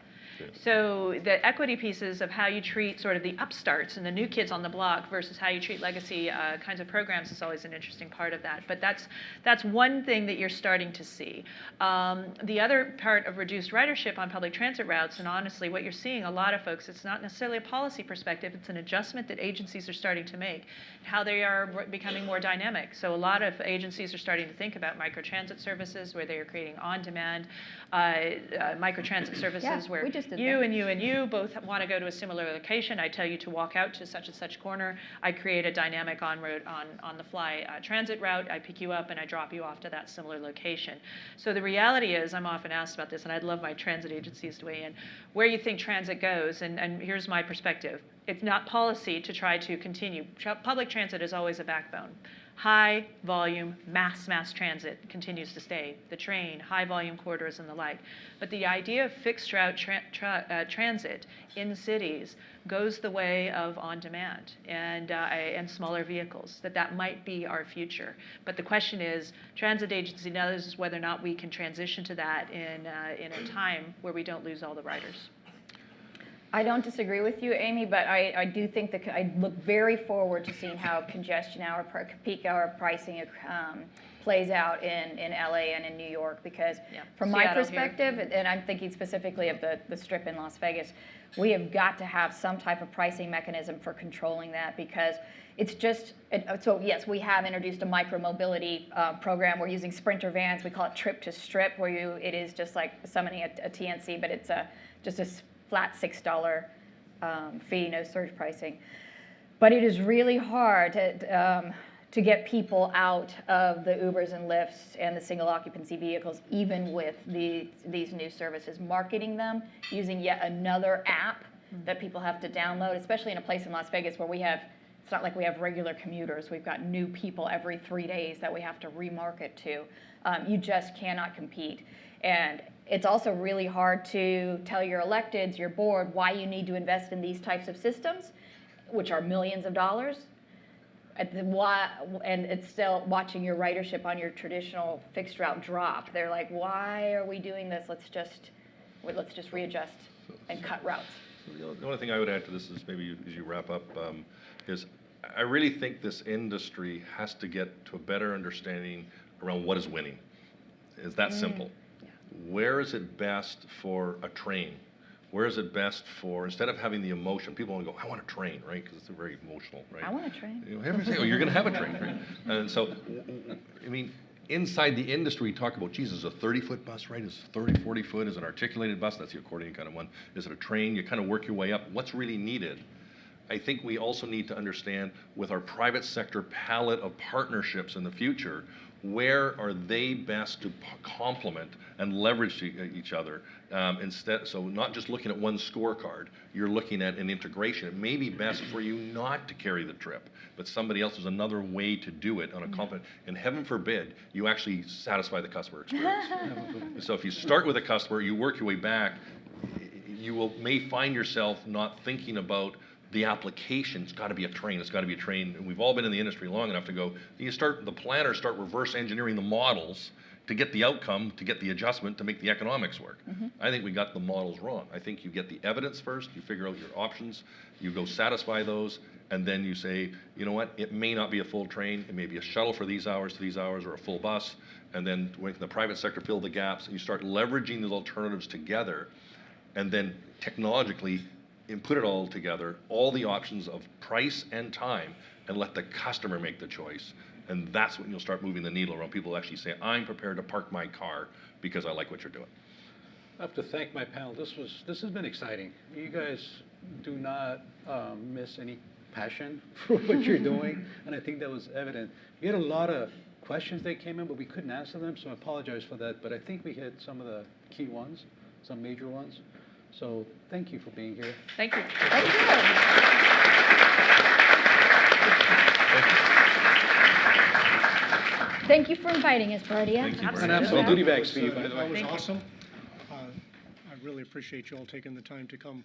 So the equity pieces of how you treat sort of the upstarts and the new kids on the block versus how you treat legacy kinds of programs is always an interesting part of that. But that's one thing that you're starting to see. The other part of reduced ridership on public transit routes, and honestly, what you're seeing a lot of folks, it's not necessarily a policy perspective, it's an adjustment that agencies are starting to make, how they are becoming more dynamic. So a lot of agencies are starting to think about microtransit services where they are creating on-demand microtransit services Yeah, where we just did you that. and you both want to go to a similar location. I tell you to walk out to such and such corner. I create a dynamic on the fly transit route. I pick you up and I drop you off to that similar location. So the reality is, I'm often asked about this, and I'd love my transit agencies to weigh in, where you think transit goes, and here's my perspective. It's not policy to try to continue. Public transit is always a backbone. High volume, mass transit continues to stay. The train, high volume corridors and the like. But the idea of fixed route transit in cities goes the way of on demand and smaller vehicles, that might be our future. But the question is, transit agency knows whether or not we can transition to that in a time where we don't lose all the riders. I don't disagree with you, Amy, but I do think that I look very forward to seeing how congestion hour, peak hour pricing plays out in LA and in New York, because from my Seattle perspective, and I'm thinking specifically of the Strip in Las Vegas, we have got to have some type of pricing mechanism for controlling that, because it's just, so yes, we have introduced a micro-mobility program. We're using Sprinter vans. We call it Trip to Strip, where it is just like summoning a TNC, but it's just a flat $6 fee, no surge pricing. But it is really hard to get people out of the Ubers and Lyfts and the single occupancy vehicles, even with these new services. Marketing them using yet another app that people have to download, especially in a place in Las Vegas where it's not like we have regular commuters. We've got new people every 3 days that we have to remarket to. You just cannot compete. And it's also really hard to tell your electeds, your board, why you need to invest in these types of systems, which are millions of dollars. And it's still watching your ridership on your traditional fixed route drop. They're like, why are we doing this? Let's just readjust and cut routes. The only thing I would add to this is, maybe as you wrap up, is I really think this industry has to get to a better understanding around what is winning. It's that simple. Where is it best for a train? Where is it best for, instead of having the emotion, people want to go, I want a train, right? Because it's very emotional, right? I want a train. You know, everything, oh, you're going to have a train, right? And so, I mean, inside the industry, talk about, geez, is it a 30-foot bus, right? Is it 30, 40 foot? Is it an articulated bus? That's the accordion kind of one. Is it a train? You kind of work your way up. What's really needed? I think we also need to understand, with our private sector palette of partnerships in the future, where are they best to complement and leverage each other? So not just looking at one scorecard, you're looking at an integration. It may be best for you not to carry the trip, but somebody else has another way to do it on a competent, and heaven forbid, you actually satisfy the customer experience. So if you start with a customer, you work your way back, you may find yourself not thinking about the application. It's got to be a train. It's got to be a train. And we've all been in the industry long enough to go, the planners start reverse engineering the models to get the outcome, to get the adjustment, to make the economics work. I think we got the models wrong. I think you get the evidence first, you figure out your options, you go satisfy those, and then you say, you know what, it may not be a full train, it may be a shuttle for these hours to these hours, or a full bus, and then when the private sector fill the gaps, and you start leveraging those alternatives together, and then technologically and put it all together, all the options of price and time, and let the customer make the choice. And that's when you'll start moving the needle around. People actually say, I'm prepared to park my car because I like what you're doing. I have to thank my panel. This has been exciting. You guys do not miss any passion for what you're doing, and I think that was evident. We had a lot of questions that came in, but we couldn't answer them, so I apologize for that. But I think we hit some of the key ones, some major ones. So thank you for being here. Thank you. Thank you. Thank you for inviting us, Bardia. Thank you very And much. absolute goodie bags for you, by the That way. was awesome. I really appreciate you all taking the time to come